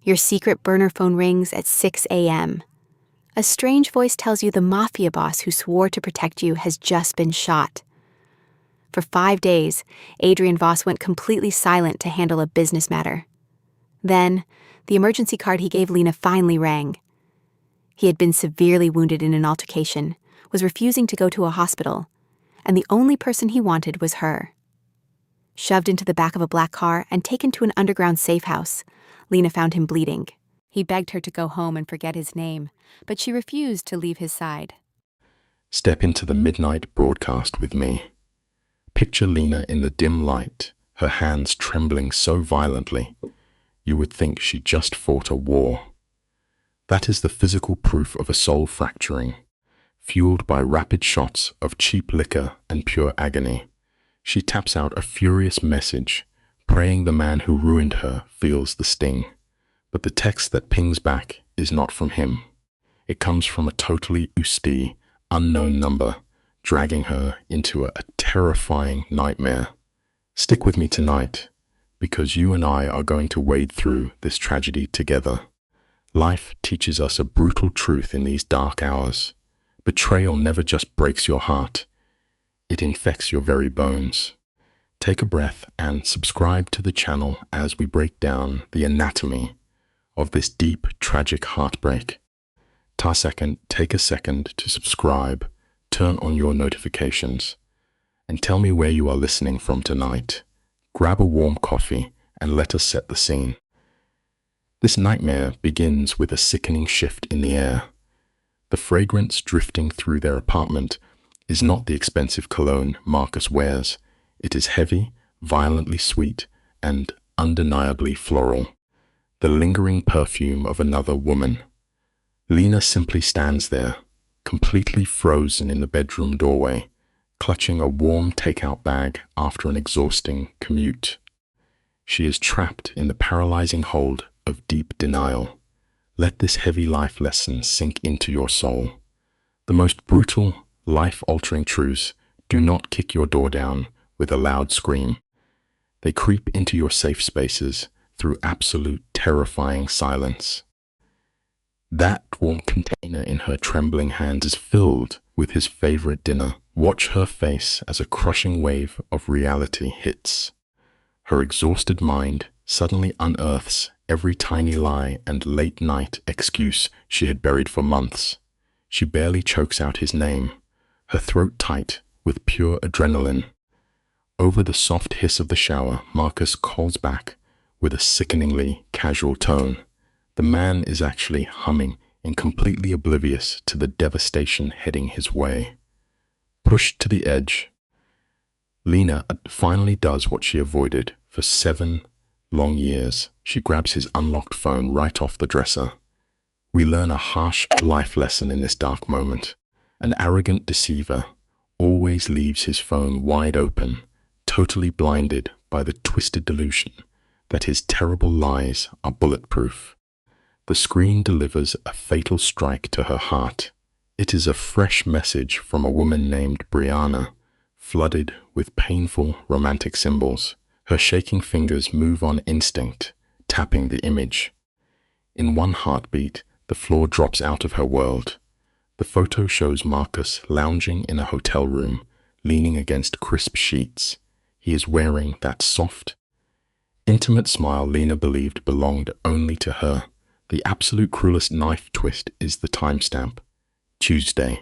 Your secret burner phone rings at 6 a.m. A strange voice tells you the mafia boss who swore to protect you has just been shot. For 5 days, Adrian Voss went completely silent to handle a business matter. Then, the emergency card he gave Lena finally rang. He had been severely wounded in an altercation, was refusing to go to a hospital, and the only person he wanted was her. Shoved into the back of a black car and taken to an underground safe house, Lena found him bleeding. He begged her to go home and forget his name, but she refused to leave his side. Step into the midnight broadcast with me. Picture Lena in the dim light, her hands trembling so violently, you would think she just fought a war. That is the physical proof of a soul fracturing, fueled by rapid shots of cheap liquor and pure agony. She taps out a furious message, praying the man who ruined her feels the sting. But the text that pings back is not from him. It comes from a totally usty, unknown number, dragging her into a terrifying nightmare. Stick with me tonight, because you and I are going to wade through this tragedy together. Life teaches us a brutal truth in these dark hours. Betrayal never just breaks your heart. It infects your very bones. Take a breath and subscribe to the channel as we break down the anatomy of this deep, tragic heartbreak. Take a second to subscribe, turn on your notifications, and tell me where you are listening from tonight. Grab a warm coffee and let us set the scene. This nightmare begins with a sickening shift in the air. The fragrance drifting through their apartment is not the expensive cologne Marcus wears. It is heavy, violently sweet, and undeniably floral. The lingering perfume of another woman. Lena simply stands there, completely frozen in the bedroom doorway, clutching a warm takeout bag after an exhausting commute. She is trapped in the paralyzing hold of deep denial. Let this heavy life lesson sink into your soul. The most brutal, life-altering truths do not kick your door down with a loud scream. They creep into your safe spaces through absolute terrifying silence. That warm container in her trembling hands is filled with his favorite dinner. Watch her face as a crushing wave of reality hits. Her exhausted mind suddenly unearths every tiny lie and late-night excuse she had buried for months. She barely chokes out his name, her throat tight with pure adrenaline. Over the soft hiss of the shower, Marcus calls back with a sickeningly casual tone. The man is actually humming and completely oblivious to the devastation heading his way. Pushed to the edge, Lena finally does what she avoided for 7 long years. She grabs his unlocked phone right off the dresser. We learn a harsh life lesson in this dark moment. An arrogant deceiver always leaves his phone wide open, totally blinded by the twisted delusion that his terrible lies are bulletproof. The screen delivers a fatal strike to her heart. It is a fresh message from a woman named Brianna, flooded with painful romantic symbols. Her shaking fingers move on instinct, tapping the image. In one heartbeat, the floor drops out of her world. The photo shows Marcus lounging in a hotel room, leaning against crisp sheets. He is wearing that soft, intimate smile Lena believed belonged only to her. The absolute cruelest knife twist is the timestamp. Tuesday.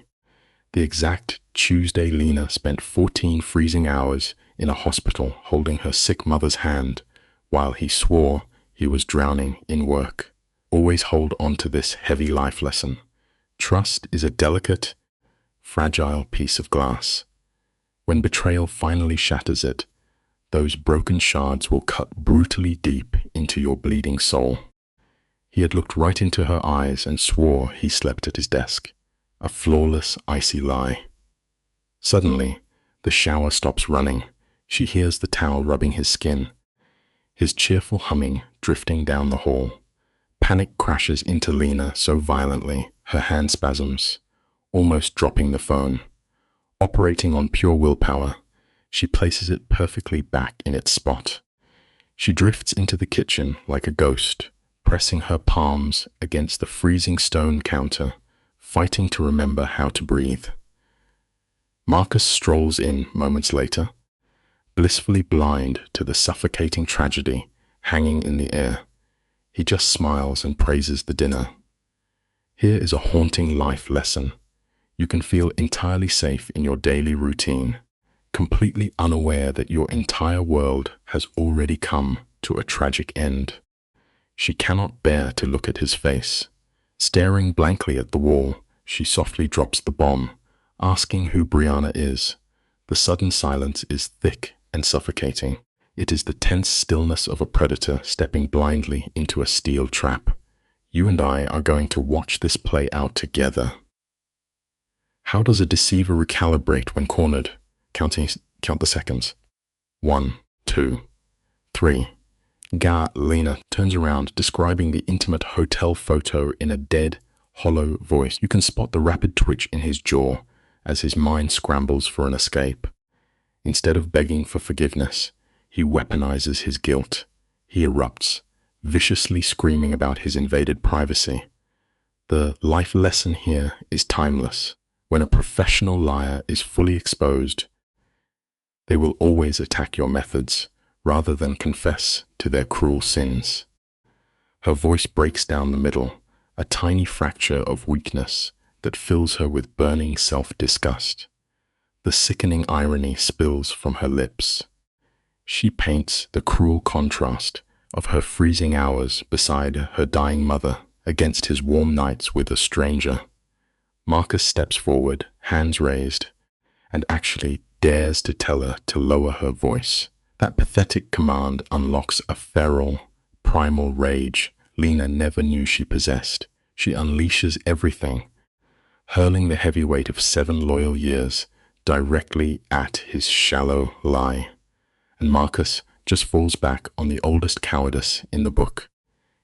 The exact Tuesday Lena spent 14 freezing hours in a hospital holding her sick mother's hand while he swore he was drowning in work. Always hold on to this heavy life lesson. Trust is a delicate, fragile piece of glass. When betrayal finally shatters it, those broken shards will cut brutally deep into your bleeding soul. He had looked right into her eyes and swore he slept at his desk. A flawless, icy lie. Suddenly, the shower stops running. She hears the towel rubbing his skin. His cheerful humming drifting down the hall. Panic crashes into Lena so violently, her hand spasms, almost dropping the phone. Operating on pure willpower, she places it perfectly back in its spot. She drifts into the kitchen like a ghost, pressing her palms against the freezing stone counter, fighting to remember how to breathe. Marcus strolls in moments later, blissfully blind to the suffocating tragedy hanging in the air. He just smiles and praises the dinner. Here is a haunting life lesson. You can feel entirely safe in your daily routine, completely unaware that your entire world has already come to a tragic end. She cannot bear to look at his face. Staring blankly at the wall, she softly drops the bomb, asking who Brianna is. The sudden silence is thick and suffocating. It is the tense stillness of a predator stepping blindly into a steel trap. You and I are going to watch this play out together. How does a deceiver recalibrate when cornered? Count the seconds. 1, 2, 3. Lena turns around, describing the intimate hotel photo in a dead, hollow voice. You can spot the rapid twitch in his jaw as his mind scrambles for an escape. Instead of begging for forgiveness, he weaponizes his guilt. He erupts, viciously screaming about his invaded privacy. The life lesson here is timeless. When a professional liar is fully exposed, they will always attack your methods rather than confess to their cruel sins. Her voice breaks down the middle, a tiny fracture of weakness that fills her with burning self-disgust. The sickening irony spills from her lips. She paints the cruel contrast of her freezing hours beside her dying mother against his warm nights with a stranger. Marcus steps forward, hands raised, and actually dares to tell her to lower her voice. That pathetic command unlocks a feral, primal rage Lena never knew she possessed. She unleashes everything, hurling the heavy weight of 7 loyal years directly at his shallow lie. And Marcus just falls back on the oldest cowardice in the book.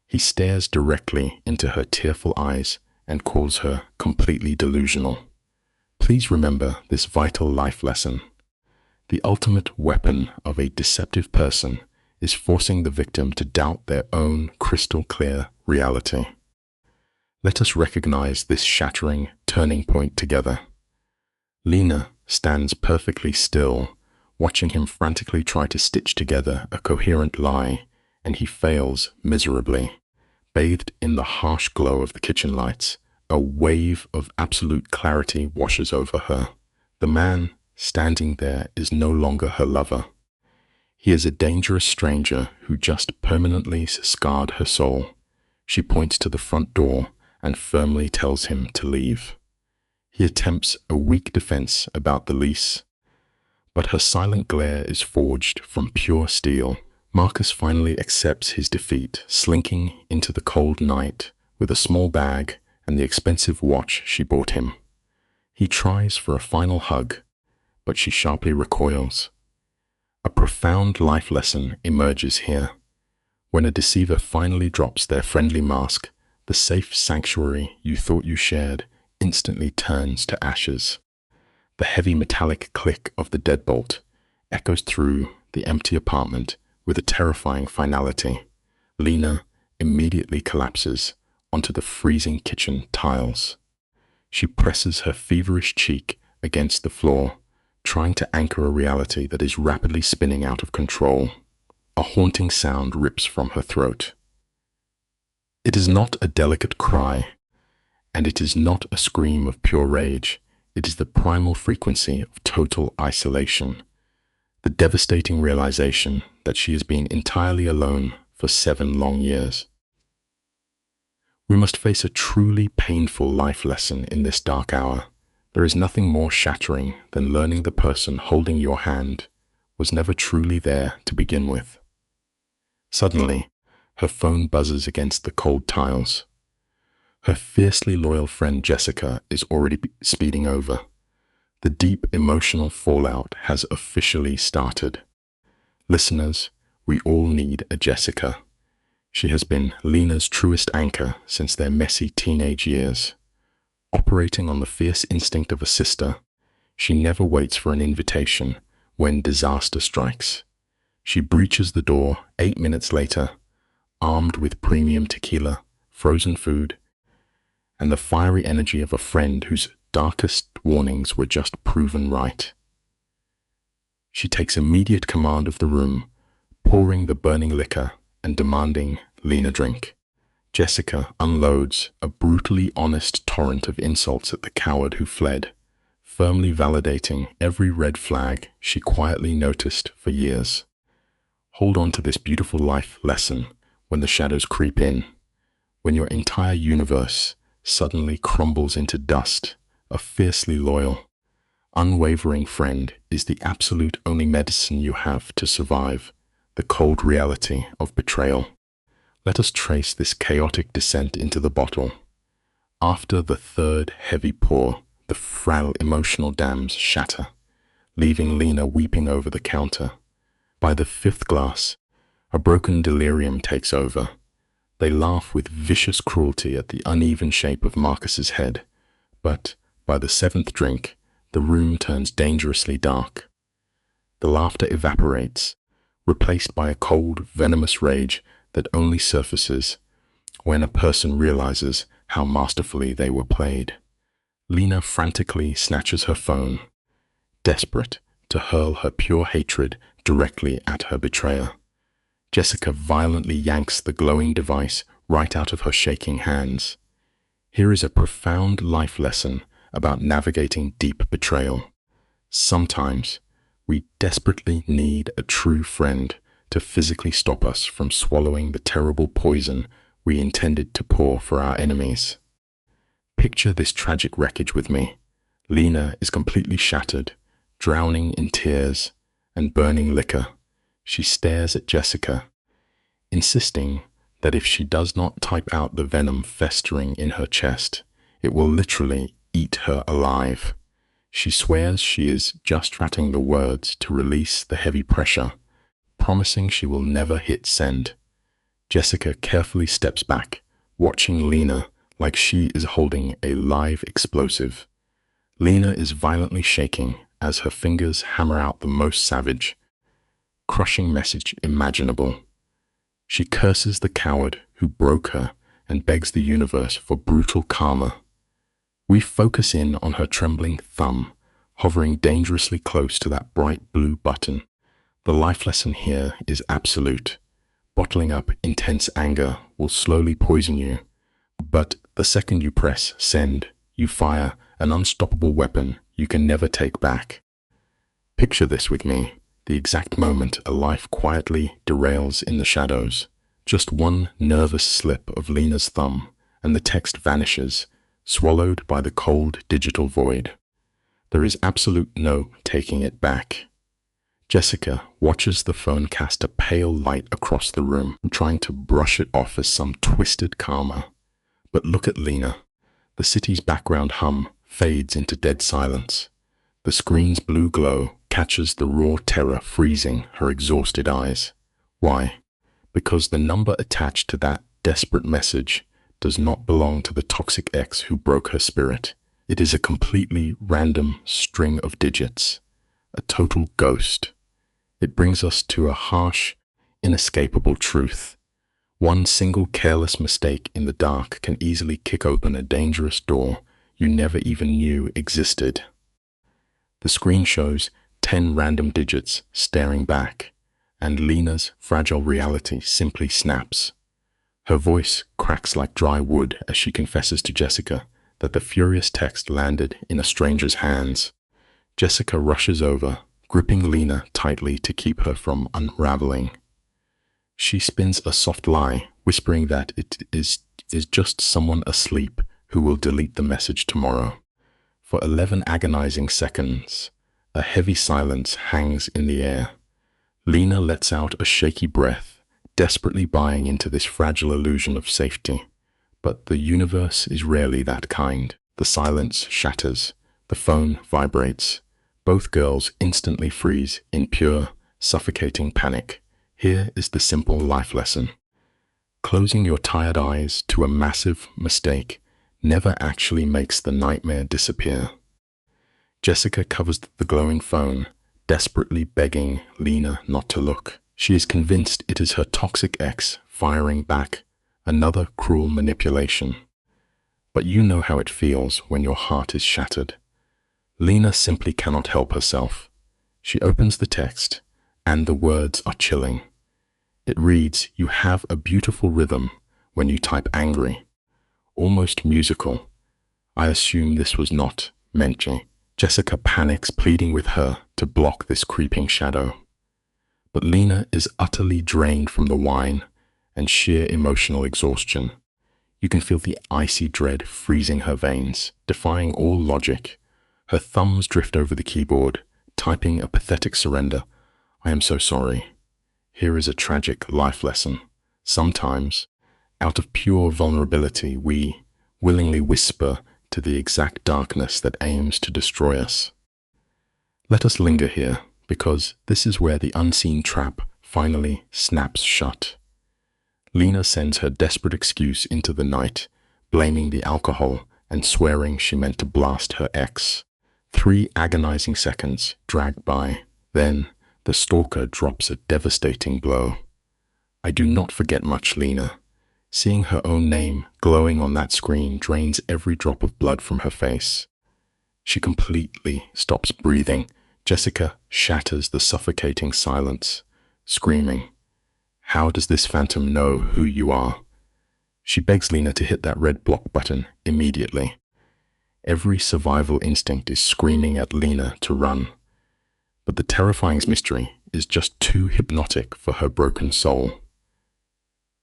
He stares directly into her tearful eyes and calls her completely delusional. Please remember this vital life lesson. The ultimate weapon of a deceptive person is forcing the victim to doubt their own crystal-clear reality. Let us recognize this shattering turning point together. Lena stands perfectly still, watching him frantically try to stitch together a coherent lie, and he fails miserably. Bathed in the harsh glow of the kitchen lights, a wave of absolute clarity washes over her. The man standing there is no longer her lover. He is a dangerous stranger who just permanently scarred her soul. She points to the front door and firmly tells him to leave. He attempts a weak defense about the lease, but her silent glare is forged from pure steel. Marcus finally accepts his defeat, slinking into the cold night with a small bag and the expensive watch she bought him. He tries for a final hug, but she sharply recoils. A profound life lesson emerges here. When a deceiver finally drops their friendly mask, the safe sanctuary you thought you shared instantly turns to ashes. The heavy metallic click of the deadbolt echoes through the empty apartment with a terrifying finality. Lena immediately collapses onto the freezing kitchen tiles. She presses her feverish cheek against the floor, trying to anchor a reality that is rapidly spinning out of control. A haunting sound rips from her throat. It is not a delicate cry, and it is not a scream of pure rage. It is the primal frequency of total isolation, the devastating realization that she has been entirely alone for 7 long years. We must face a truly painful life lesson in this dark hour. There is nothing more shattering than learning the person holding your hand was never truly there to begin with. Suddenly, her phone buzzes against the cold tiles. Her fiercely loyal friend Jessica is already speeding over. The deep emotional fallout has officially started. Listeners, we all need a Jessica. She has been Lena's truest anchor since their messy teenage years. Operating on the fierce instinct of a sister, she never waits for an invitation when disaster strikes. She breaches the door 8 minutes later, armed with premium tequila, frozen food, and the fiery energy of a friend whose darkest warnings were just proven right. She takes immediate command of the room, pouring the burning liquor and demanding Lena drink. Jessica unloads a brutally honest torrent of insults at the coward who fled, firmly validating every red flag she quietly noticed for years. Hold on to this beautiful life lesson when the shadows creep in, when your entire universe suddenly crumbles into dust. A fiercely loyal, unwavering friend is the absolute only medicine you have to survive the cold reality of betrayal. Let us trace this chaotic descent into the bottle. After the third heavy pour, the fragile emotional dams shatter, leaving Lena weeping over the counter. By the fifth glass, a broken delirium takes over. They laugh with vicious cruelty at the uneven shape of Marcus's head, but by the seventh drink, the room turns dangerously dark. The laughter evaporates, replaced by a cold, venomous rage that only surfaces when a person realizes how masterfully they were played. Lena frantically snatches her phone, desperate to hurl her pure hatred directly at her betrayer. Jessica violently yanks the glowing device right out of her shaking hands. Here is a profound life lesson about navigating deep betrayal. Sometimes we desperately need a true friend to physically stop us from swallowing the terrible poison we intended to pour for our enemies. Picture this tragic wreckage with me. Lena is completely shattered, drowning in tears and burning liquor. She stares at Jessica, insisting that if she does not type out the venom festering in her chest, it will literally eat her alive. She swears she is just writing the words to release the heavy pressure, promising she will never hit send. Jessica carefully steps back, watching Lena like she is holding a live explosive. Lena is violently shaking as her fingers hammer out the most savage, crushing message imaginable. She curses the coward who broke her and begs the universe for brutal karma. We focus in on her trembling thumb, hovering dangerously close to that bright blue button. The life lesson here is absolute. Bottling up intense anger will slowly poison you, but the second you press send, you fire an unstoppable weapon you can never take back. Picture this with me, the exact moment a life quietly derails in the shadows. Just one nervous slip of Lena's thumb, and the text vanishes, swallowed by the cold digital void. There is absolute no taking it back. Jessica watches the phone cast a pale light across the room, trying to brush it off as some twisted karma. But look at Lena. The city's background hum fades into dead silence. The screen's blue glow catches the raw terror freezing her exhausted eyes. Why? Because the number attached to that desperate message does not belong to the toxic ex who broke her spirit. It is a completely random string of digits, a total ghost. It brings us to a harsh, inescapable truth. One single careless mistake in the dark can easily kick open a dangerous door you never even knew existed. The screen shows 10 random digits staring back, and Lena's fragile reality simply snaps. Her voice cracks like dry wood as she confesses to Jessica that the furious text landed in a stranger's hands. Jessica rushes over, gripping Lena tightly to keep her from unraveling. She spins a soft lie, whispering that it is just someone asleep who will delete the message tomorrow. For 11 agonizing seconds, a heavy silence hangs in the air. Lena lets out a shaky breath, desperately buying into this fragile illusion of safety. But the universe is rarely that kind. The silence shatters. The phone vibrates. Both girls instantly freeze in pure, suffocating panic. Here is the simple life lesson. Closing your tired eyes to a massive mistake never actually makes the nightmare disappear. Jessica covers the glowing phone, desperately begging Lena not to look. She is convinced it is her toxic ex firing back, another cruel manipulation. But you know how it feels when your heart is shattered. Lena simply cannot help herself. She opens the text, and the words are chilling. It reads, "You have a beautiful rhythm when you type angry." Almost musical. I assume this was not Menchie. Jessica panics, pleading with her to block this creeping shadow. But Lena is utterly drained from the wine and sheer emotional exhaustion. You can feel the icy dread freezing her veins, defying all logic. Her thumbs drift over the keyboard, typing a pathetic surrender. "I am so sorry. Here is a tragic life lesson. Sometimes, out of pure vulnerability, we willingly whisper to the exact darkness that aims to destroy us." Let us linger here, because this is where the unseen trap finally snaps shut. Lena sends her desperate excuse into the night, blaming the alcohol and swearing she meant to blast her ex. 3 agonizing seconds drag by. Then, the stalker drops a devastating blow. I do not forget much, Lena. Seeing her own name glowing on that screen drains every drop of blood from her face. She completely stops breathing. Jessica shatters the suffocating silence, screaming, "How does this phantom know who you are?" She begs Lena to hit that red block button immediately. Every survival instinct is screaming at Lena to run. But the terrifying mystery is just too hypnotic for her broken soul.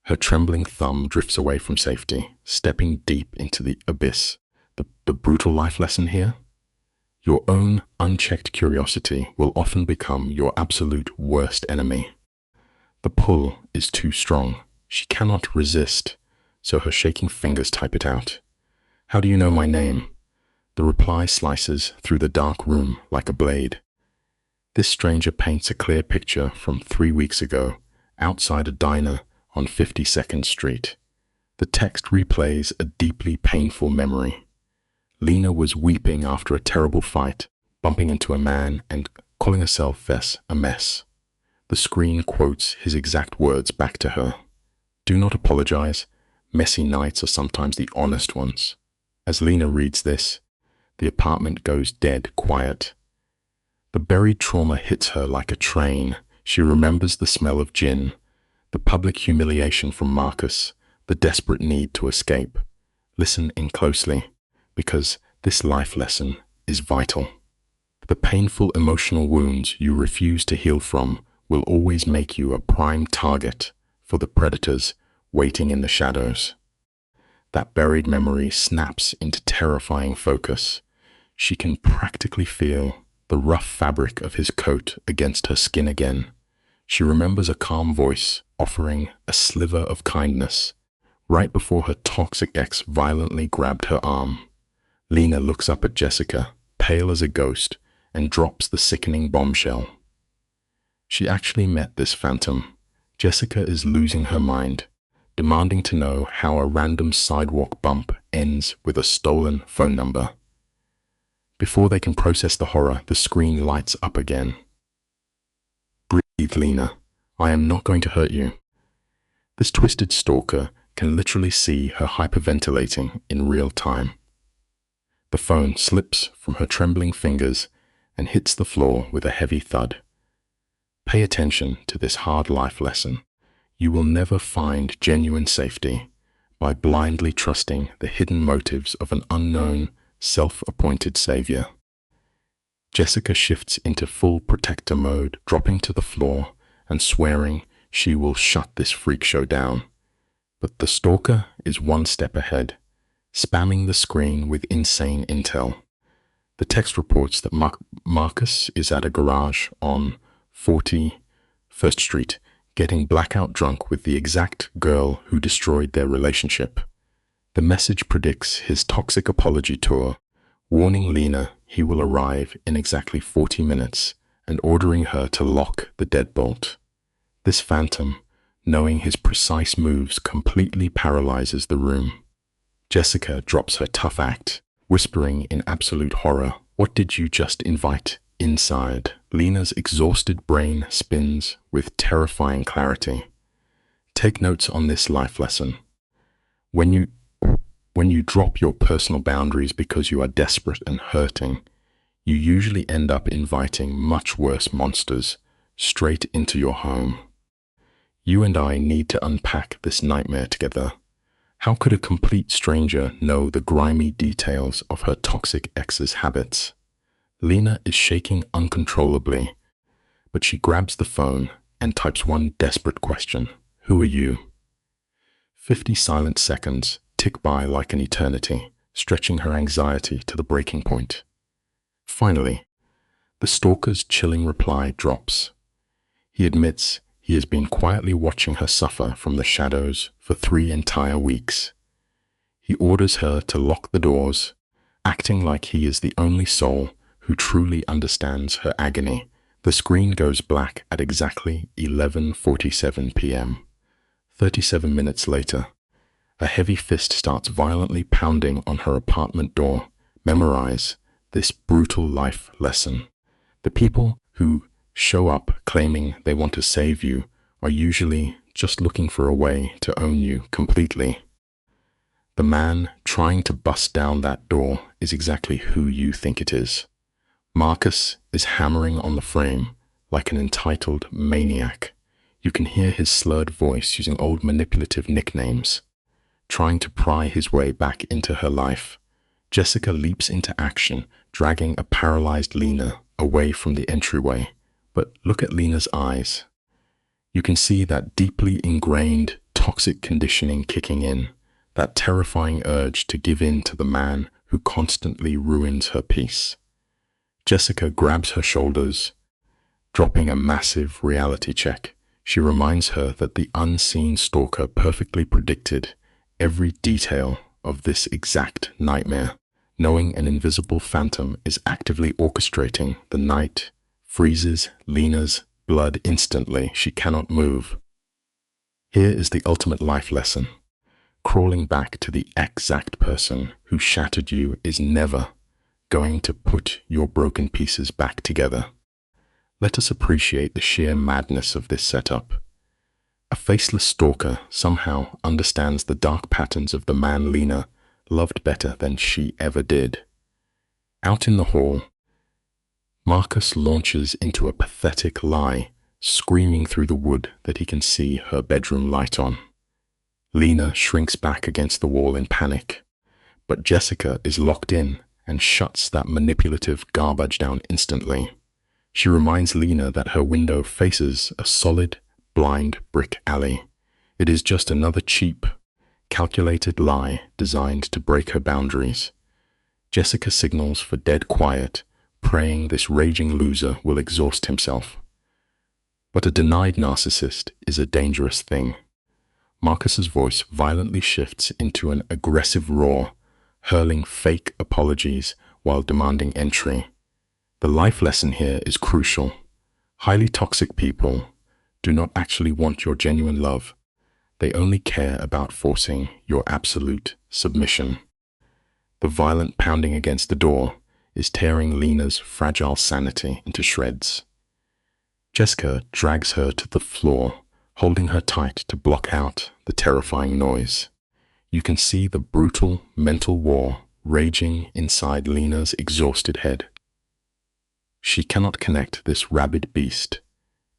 Her trembling thumb drifts away from safety, stepping deep into the abyss. The brutal life lesson here? Your own unchecked curiosity will often become your absolute worst enemy. The pull is too strong. She cannot resist, so her shaking fingers type it out. "How do you know my name?" The reply slices through the dark room like a blade. This stranger paints a clear picture from 3 weeks ago, outside a diner on 52nd Street. The text replays a deeply painful memory. Lena was weeping after a terrible fight, bumping into a man and calling herself a mess. The screen quotes his exact words back to her. "Do not apologize. Messy nights are sometimes the honest ones." As Lena reads this, the apartment goes dead quiet. The buried trauma hits her like a train. She remembers the smell of gin, the public humiliation from Marcus, the desperate need to escape. Listen in closely, because this life lesson is vital. The painful emotional wounds you refuse to heal from will always make you a prime target for the predators waiting in the shadows. That buried memory snaps into terrifying focus. She can practically feel the rough fabric of his coat against her skin again. She remembers a calm voice offering a sliver of kindness right before her toxic ex violently grabbed her arm. Lena looks up at Jessica, pale as a ghost, and drops the sickening bombshell. She actually met this phantom. Jessica is losing her mind, demanding to know how a random sidewalk bump ends with a stolen phone number. Before they can process the horror, the screen lights up again. "Breathe, Lena. I am not going to hurt you." This twisted stalker can literally see her hyperventilating in real time. The phone slips from her trembling fingers and hits the floor with a heavy thud. Pay attention to this hard life lesson. You will never find genuine safety by blindly trusting the hidden motives of an unknown, self-appointed savior. Jessica shifts into full protector mode, dropping to the floor and swearing she will shut this freak show down. But the stalker is one step ahead, spamming the screen with insane intel. The text reports that Marcus is at a garage on 41st Street, getting blackout drunk with the exact girl who destroyed their relationship. The message predicts his toxic apology tour, warning Lena he will arrive in exactly 40 minutes and ordering her to lock the deadbolt. This phantom, knowing his precise moves, completely paralyzes the room. Jessica drops her tough act, whispering in absolute horror, "What did you just invite inside?" Lena's exhausted brain spins with terrifying clarity. Take notes on this life lesson. When you drop your personal boundaries because you are desperate and hurting, you usually end up inviting much worse monsters straight into your home. You and I need to unpack this nightmare together. How could a complete stranger know the grimy details of her toxic ex's habits? Lena is shaking uncontrollably, but she grabs the phone and types one desperate question. Who are you? 50 silent seconds tick by like an eternity, stretching her anxiety to the breaking point. Finally, the stalker's chilling reply drops. He admits he has been quietly watching her suffer from the shadows for 3 entire weeks. He orders her to lock the doors, acting like he is the only soul who truly understands her agony. The screen goes black at exactly 11:47 p.m. 37 minutes later, a heavy fist starts violently pounding on her apartment door. Memorize this brutal life lesson. The people who show up claiming they want to save you are usually just looking for a way to own you completely. The man trying to bust down that door is exactly who you think it is. Marcus is hammering on the frame like an entitled maniac. You can hear his slurred voice using old manipulative nicknames, trying to pry his way back into her life. Jessica leaps into action, dragging a paralyzed Lena away from the entryway. But look at Lena's eyes. You can see that deeply ingrained toxic conditioning kicking in, that terrifying urge to give in to the man who constantly ruins her peace. Jessica grabs her shoulders, dropping a massive reality check. She reminds her that the unseen stalker perfectly predicted every detail of this exact nightmare. Knowing an invisible phantom is actively orchestrating the night freezes Lena's blood instantly. She cannot move. Here is the ultimate life lesson. Crawling back to the exact person who shattered you is never going to put your broken pieces back together. Let us appreciate the sheer madness of this setup. A faceless stalker somehow understands the dark patterns of the man Lena loved better than she ever did. Out in the hall, Marcus launches into a pathetic lie, screaming through the wood that he can see her bedroom light on. Lena shrinks back against the wall in panic, but Jessica is locked in and shuts that manipulative garbage down instantly. She reminds Lena that her window faces a solid, blind brick alley. It is just another cheap, calculated lie designed to break her boundaries. Jessica signals for dead quiet, praying this raging loser will exhaust himself. But a denied narcissist is a dangerous thing. Marcus's voice violently shifts into an aggressive roar, hurling fake apologies while demanding entry. The life lesson here is crucial. Highly toxic people do not actually want your genuine love. They only care about forcing your absolute submission. The violent pounding against the door is tearing Lena's fragile sanity into shreds. Jessica drags her to the floor, holding her tight to block out the terrifying noise. You can see the brutal mental war raging inside Lena's exhausted head. She cannot connect this rabid beast,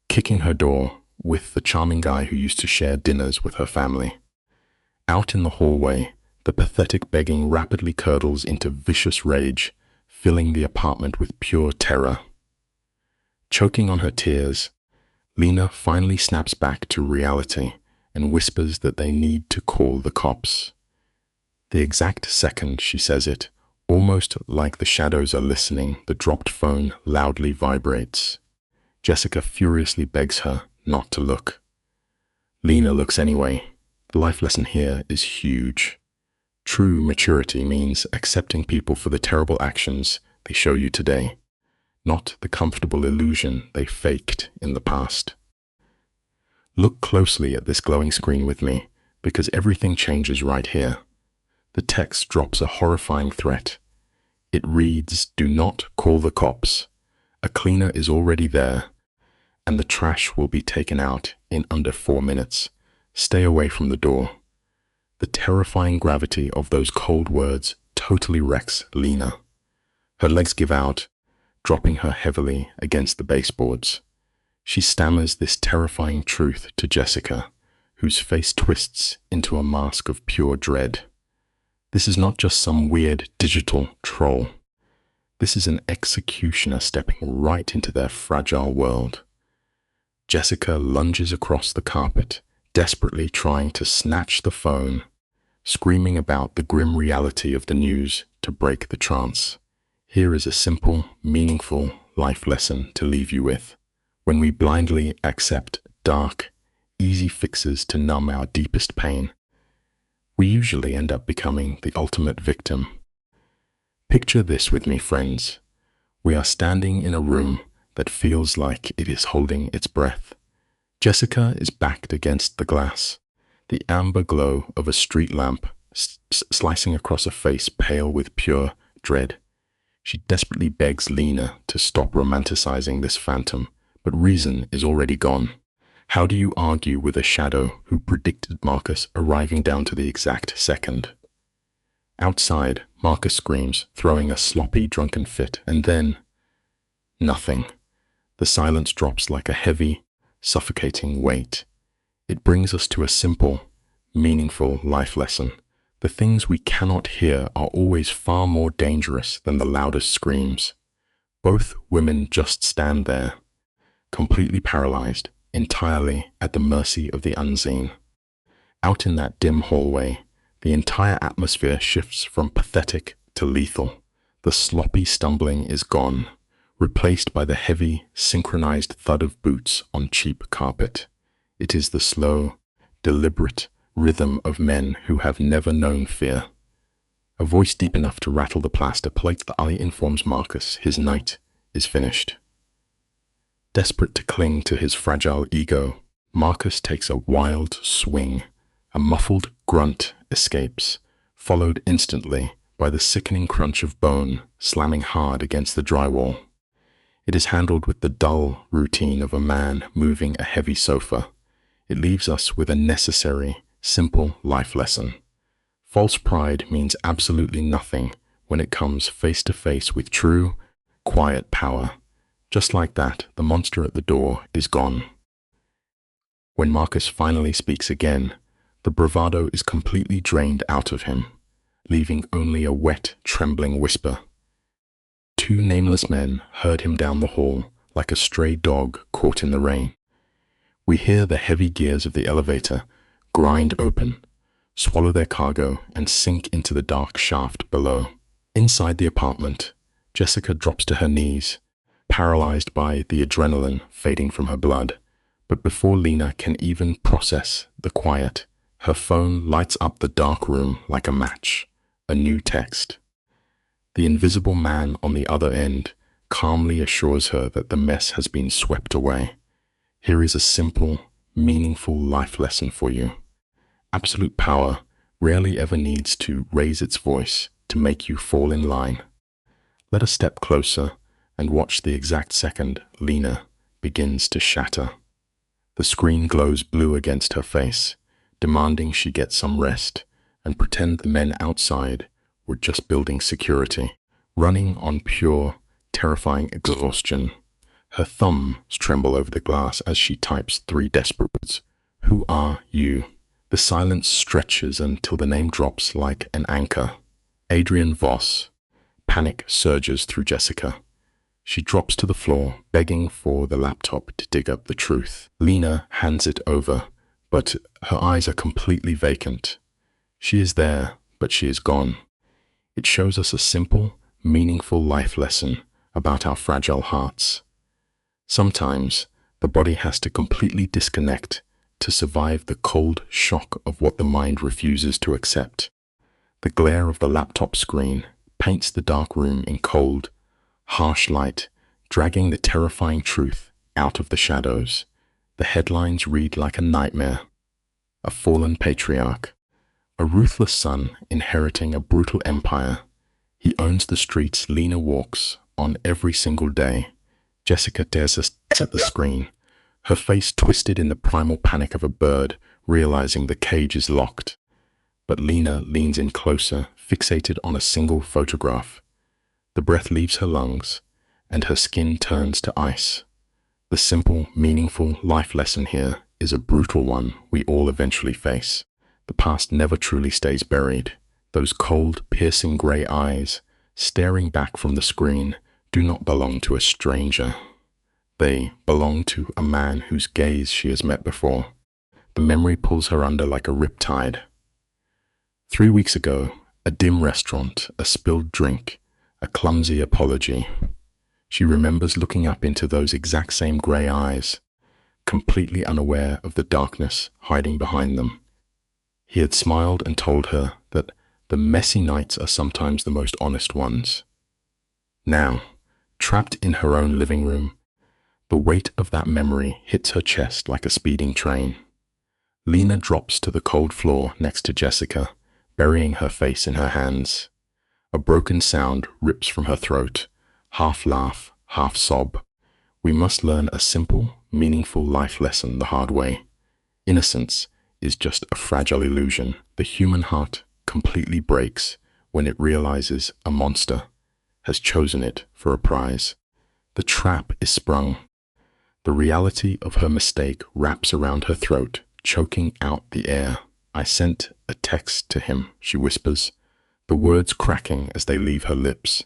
kicking her door, with the charming guy who used to share dinners with her family. Out in the hallway, the pathetic begging rapidly curdles into vicious rage, filling the apartment with pure terror. Choking on her tears, Lena finally snaps back to reality and whispers that they need to call the cops. The exact second she says it, almost like the shadows are listening, the dropped phone loudly vibrates. Jessica furiously begs her not to look. Lena looks anyway. The life lesson here is huge. True maturity means accepting people for the terrible actions they show you today, not the comfortable illusion they faked in the past. Look closely at this glowing screen with me, because everything changes right here. The text drops a horrifying threat. It reads, "Do not call the cops. A cleaner is already there, and the trash will be taken out in under 4 minutes. Stay away from the door. The terrifying gravity of those cold words totally wrecks Lena. Her legs give out, dropping her heavily against the baseboards. She stammers this terrifying truth to Jessica, whose face twists into a mask of pure dread. This is not just some weird digital troll. This is an executioner stepping right into their fragile world. Jessica lunges across the carpet, desperately trying to snatch the phone, screaming about the grim reality of the news to break the trance. Here is a simple, meaningful life lesson to leave you with. When we blindly accept dark, easy fixes to numb our deepest pain, we usually end up becoming the ultimate victim. Picture this with me, friends. We are standing in a room that feels like it is holding its breath. Jessica is backed against the glass, the amber glow of a street lamp slicing across a face pale with pure dread. She desperately begs Lena to stop romanticizing this phantom, but reason is already gone. How do you argue with a shadow who predicted Marcus arriving down to the exact second? Outside, Marcus screams, throwing a sloppy, drunken fit, and then nothing. The silence drops like a heavy, suffocating weight. It brings us to a simple, meaningful life lesson. The things we cannot hear are always far more dangerous than the loudest screams. Both women just stand there, completely paralyzed, entirely at the mercy of the unseen. Out in that dim hallway, the entire atmosphere shifts from pathetic to lethal. The sloppy stumbling is gone, replaced by the heavy, synchronized thud of boots on cheap carpet. It is the slow, deliberate rhythm of men who have never known fear. A voice deep enough to rattle the plaster politely informs Marcus his night is finished. Desperate to cling to his fragile ego, Marcus takes a wild swing. A muffled grunt escapes, followed instantly by the sickening crunch of bone slamming hard against the drywall. It is handled with the dull routine of a man moving a heavy sofa. It leaves us with a necessary, simple life lesson. False pride means absolutely nothing when it comes face to face with true, quiet power. Just like that, the monster at the door is gone. When Marcus finally speaks again, the bravado is completely drained out of him, leaving only a wet, trembling whisper. Two nameless men herd him down the hall like a stray dog caught in the rain. We hear the heavy gears of the elevator grind open, swallow their cargo, and sink into the dark shaft below. Inside the apartment, Jessica drops to her knees, paralyzed by the adrenaline fading from her blood. But before Lena can even process the quiet, her phone lights up the dark room like a match. A new text. The invisible man on the other end calmly assures her that the mess has been swept away. Here is a simple, meaningful life lesson for you. Absolute power rarely ever needs to raise its voice to make you fall in line. Let us step closer and watch the exact second Lena begins to shatter. The screen glows blue against her face, demanding she get some rest and pretend the men outside were just building security, running on pure, terrifying exhaustion. Her thumbs tremble over the glass as she types 3 desperate words. Who are you? The silence stretches until the name drops like an anchor. Adrian Voss. Panic surges through Jessica. She drops to the floor, begging for the laptop to dig up the truth. Lena hands it over, but her eyes are completely vacant. She is there, but she is gone. It shows us a simple, meaningful life lesson about our fragile hearts. Sometimes, the body has to completely disconnect to survive the cold shock of what the mind refuses to accept. The glare of the laptop screen paints the dark room in cold, harsh light, dragging the terrifying truth out of the shadows. The headlines read like a nightmare. A fallen patriarch. A ruthless son inheriting a brutal empire. He owns the streets Lena walks on every single day. Jessica dares us at the screen, her face twisted in the primal panic of a bird realizing the cage is locked. But Lena leans in closer, fixated on a single photograph. The breath leaves her lungs, and her skin turns to ice. The simple, meaningful life lesson here is a brutal one we all eventually face. The past never truly stays buried. Those cold, piercing gray eyes, staring back from the screen, do not belong to a stranger. They belong to a man whose gaze she has met before. The memory pulls her under like a riptide. 3 weeks ago, a dim restaurant, a spilled drink, a clumsy apology. She remembers looking up into those exact same gray eyes, completely unaware of the darkness hiding behind them. He had smiled and told her that the messy nights are sometimes the most honest ones. Now, trapped in her own living room, the weight of that memory hits her chest like a speeding train. Lena drops to the cold floor next to Jessica, burying her face in her hands. A broken sound rips from her throat, half laugh, half sob. We must learn a simple, meaningful life lesson the hard way. Innocence is just a fragile illusion. The human heart completely breaks when it realizes a monster has chosen it for a prize. The trap is sprung. The reality of her mistake wraps around her throat, choking out the air. I sent a text to him, she whispers, the words cracking as they leave her lips.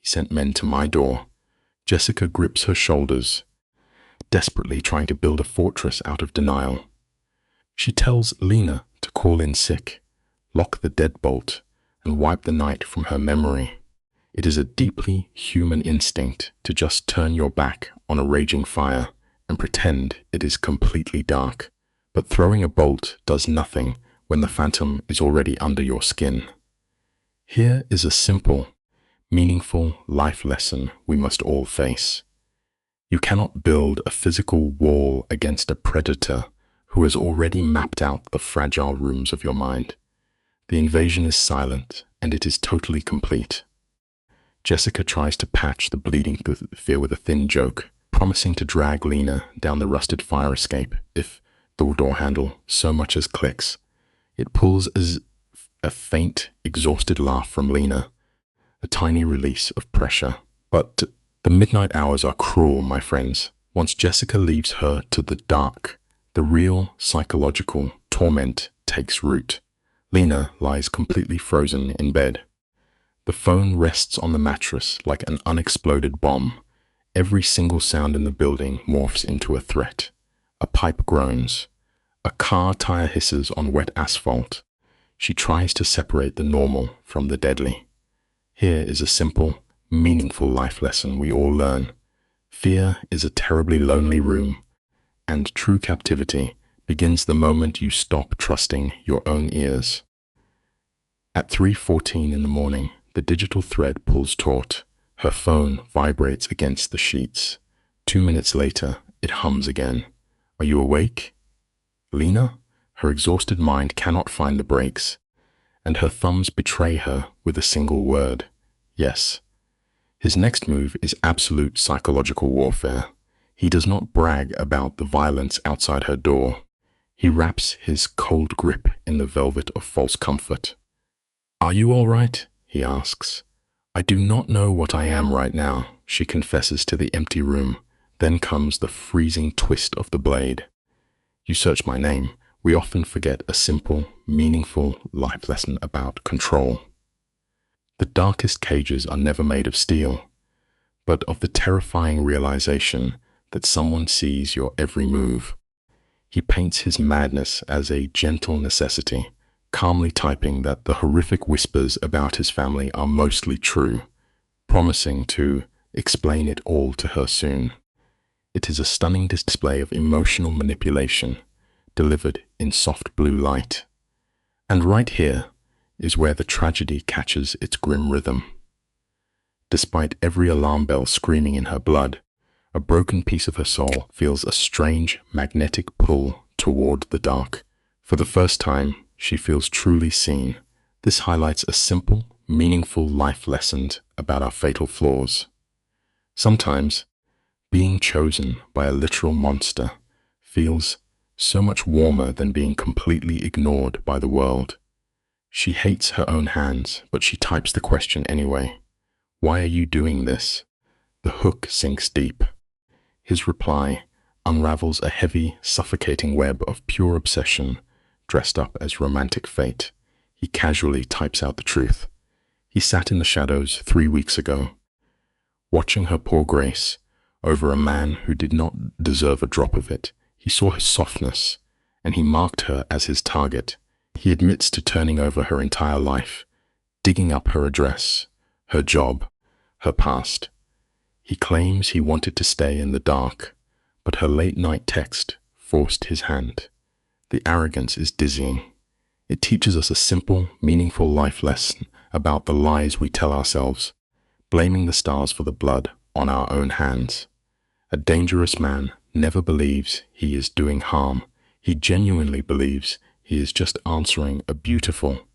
He sent men to my door. Jessica grips her shoulders, desperately trying to build a fortress out of denial. She tells Lena to call in sick, lock the deadbolt, and wipe the night from her memory. It is a deeply human instinct to just turn your back on a raging fire and pretend it is completely dark. But throwing a bolt does nothing when the phantom is already under your skin. Here is a simple, meaningful life lesson we must all face. You cannot build a physical wall against a predator who has already mapped out the fragile rooms of your mind. The invasion is silent, and it is totally complete. Jessica tries to patch the bleeding fear with a thin joke, promising to drag Lena down the rusted fire escape if the door handle so much as clicks. It pulls as a faint, exhausted laugh from Lena, a tiny release of pressure. But the midnight hours are cruel, my friends. Once Jessica leaves her to the dark, the real psychological torment takes root. Lena lies completely frozen in bed. The phone rests on the mattress like an unexploded bomb. Every single sound in the building morphs into a threat. A pipe groans. A car tire hisses on wet asphalt. She tries to separate the normal from the deadly. Here is a simple, meaningful life lesson we all learn. Fear is a terribly lonely room, and true captivity begins the moment you stop trusting your own ears. At 3:14 in the morning, the digital thread pulls taut. Her phone vibrates against the sheets. 2 minutes later, it hums again. Are you awake? Lena? Her exhausted mind cannot find the brakes, and her thumbs betray her with a single word. Yes. His next move is absolute psychological warfare. He does not brag about the violence outside her door. He wraps his cold grip in the velvet of false comfort. Are you all right? He asks. I do not know what I am right now, she confesses to the empty room. Then comes the freezing twist of the blade. You search my name. We often forget a simple, meaningful life lesson about control. The darkest cages are never made of steel, but of the terrifying realization that someone sees your every move. He paints his madness as a gentle necessity, calmly typing that the horrific whispers about his family are mostly true, promising to explain it all to her soon. It is a stunning display of emotional manipulation, delivered in soft blue light. And right here is where the tragedy catches its grim rhythm. Despite every alarm bell screaming in her blood, a broken piece of her soul feels a strange magnetic pull toward the dark. For the first time, she feels truly seen. This highlights a simple, meaningful life lesson about our fatal flaws. Sometimes, being chosen by a literal monster feels So much warmer than being completely ignored by the world. She hates her own hands, but she types the question anyway. Why are you doing this? The hook sinks deep. His reply unravels a heavy, suffocating web of pure obsession, dressed up as romantic fate. He casually types out the truth. He sat in the shadows 3 weeks ago, watching her pour grace over a man who did not deserve a drop of it. He saw her softness, and he marked her as his target. He admits to turning over her entire life, digging up her address, her job, her past. He claims he wanted to stay in the dark, but her late-night text forced his hand. The arrogance is dizzying. It teaches us a simple, meaningful life lesson about the lies we tell ourselves, blaming the stars for the blood on our own hands. A dangerous man never believes he is doing harm. He genuinely believes he is just answering a beautiful,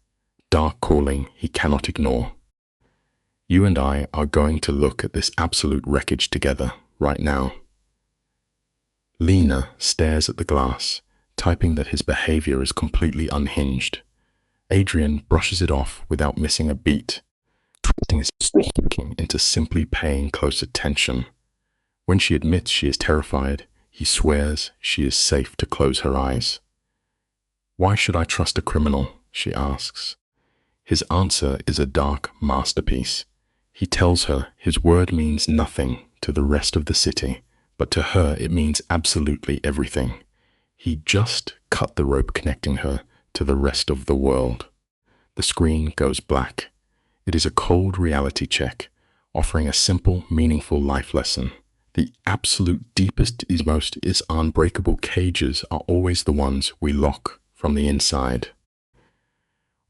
dark calling he cannot ignore. You and I are going to look at this absolute wreckage together right now. Lena stares at the glass, typing that his behavior is completely unhinged. Adrian brushes it off without missing a beat, twisting his thinking into simply paying close attention. When she admits she is terrified, he swears she is safe to close her eyes. Why should I trust a criminal? She asks. His answer is a dark masterpiece. He tells her his word means nothing to the rest of the city, but to her it means absolutely everything. He just cut the rope connecting her to the rest of the world. The screen goes black. It is a cold reality check, offering a simple, meaningful life lesson. The absolute deepest, most unbreakable cages are always the ones we lock from the inside.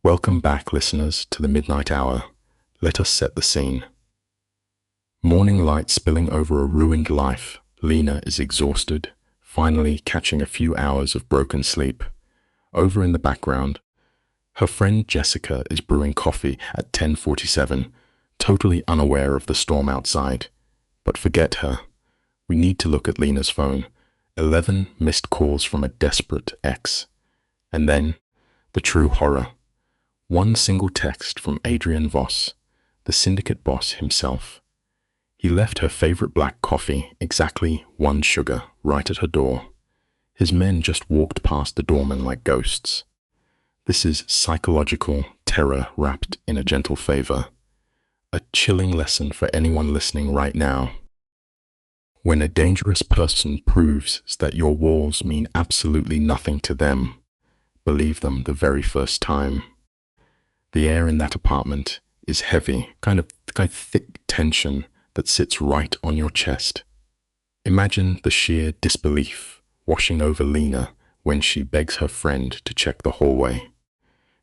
Welcome back, listeners, to the Midnight Hour. Let us set the scene. Morning light spilling over a ruined life. Lena is exhausted, finally catching a few hours of broken sleep. Over in the background, her friend Jessica is brewing coffee at 10:47, totally unaware of the storm outside. But forget her. We need to look at Lena's phone. 11 missed calls from a desperate ex. And then, the true horror. One single text from Adrian Voss, the syndicate boss himself. He left her favorite black coffee, exactly 1 sugar, right at her door. His men just walked past the doorman like ghosts. This is psychological terror wrapped in a gentle favor. A chilling lesson for anyone listening right now. When a dangerous person proves that your walls mean absolutely nothing to them, believe them the very first time. The air in that apartment is heavy, kind of thick tension that sits right on your chest. Imagine the sheer disbelief washing over Lena when she begs her friend to check the hallway.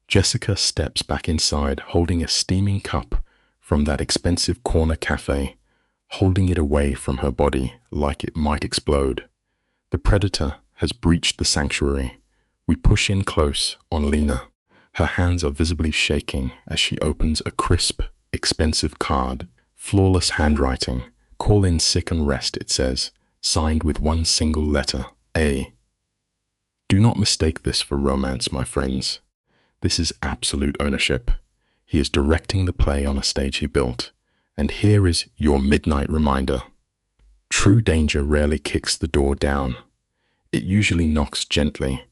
Jessica steps back inside holding a steaming cup from that expensive corner cafe, holding it away from her body like it might explode. The predator has breached the sanctuary. We push in close on Lena. Her hands are visibly shaking as she opens a crisp, expensive card. Flawless handwriting. Call in sick and rest, it says, signed with one single letter, A. Do not mistake this for romance, my friends. This is absolute ownership. He is directing the play on a stage he built. And here is your midnight reminder. True danger rarely kicks the door down. It usually knocks gently,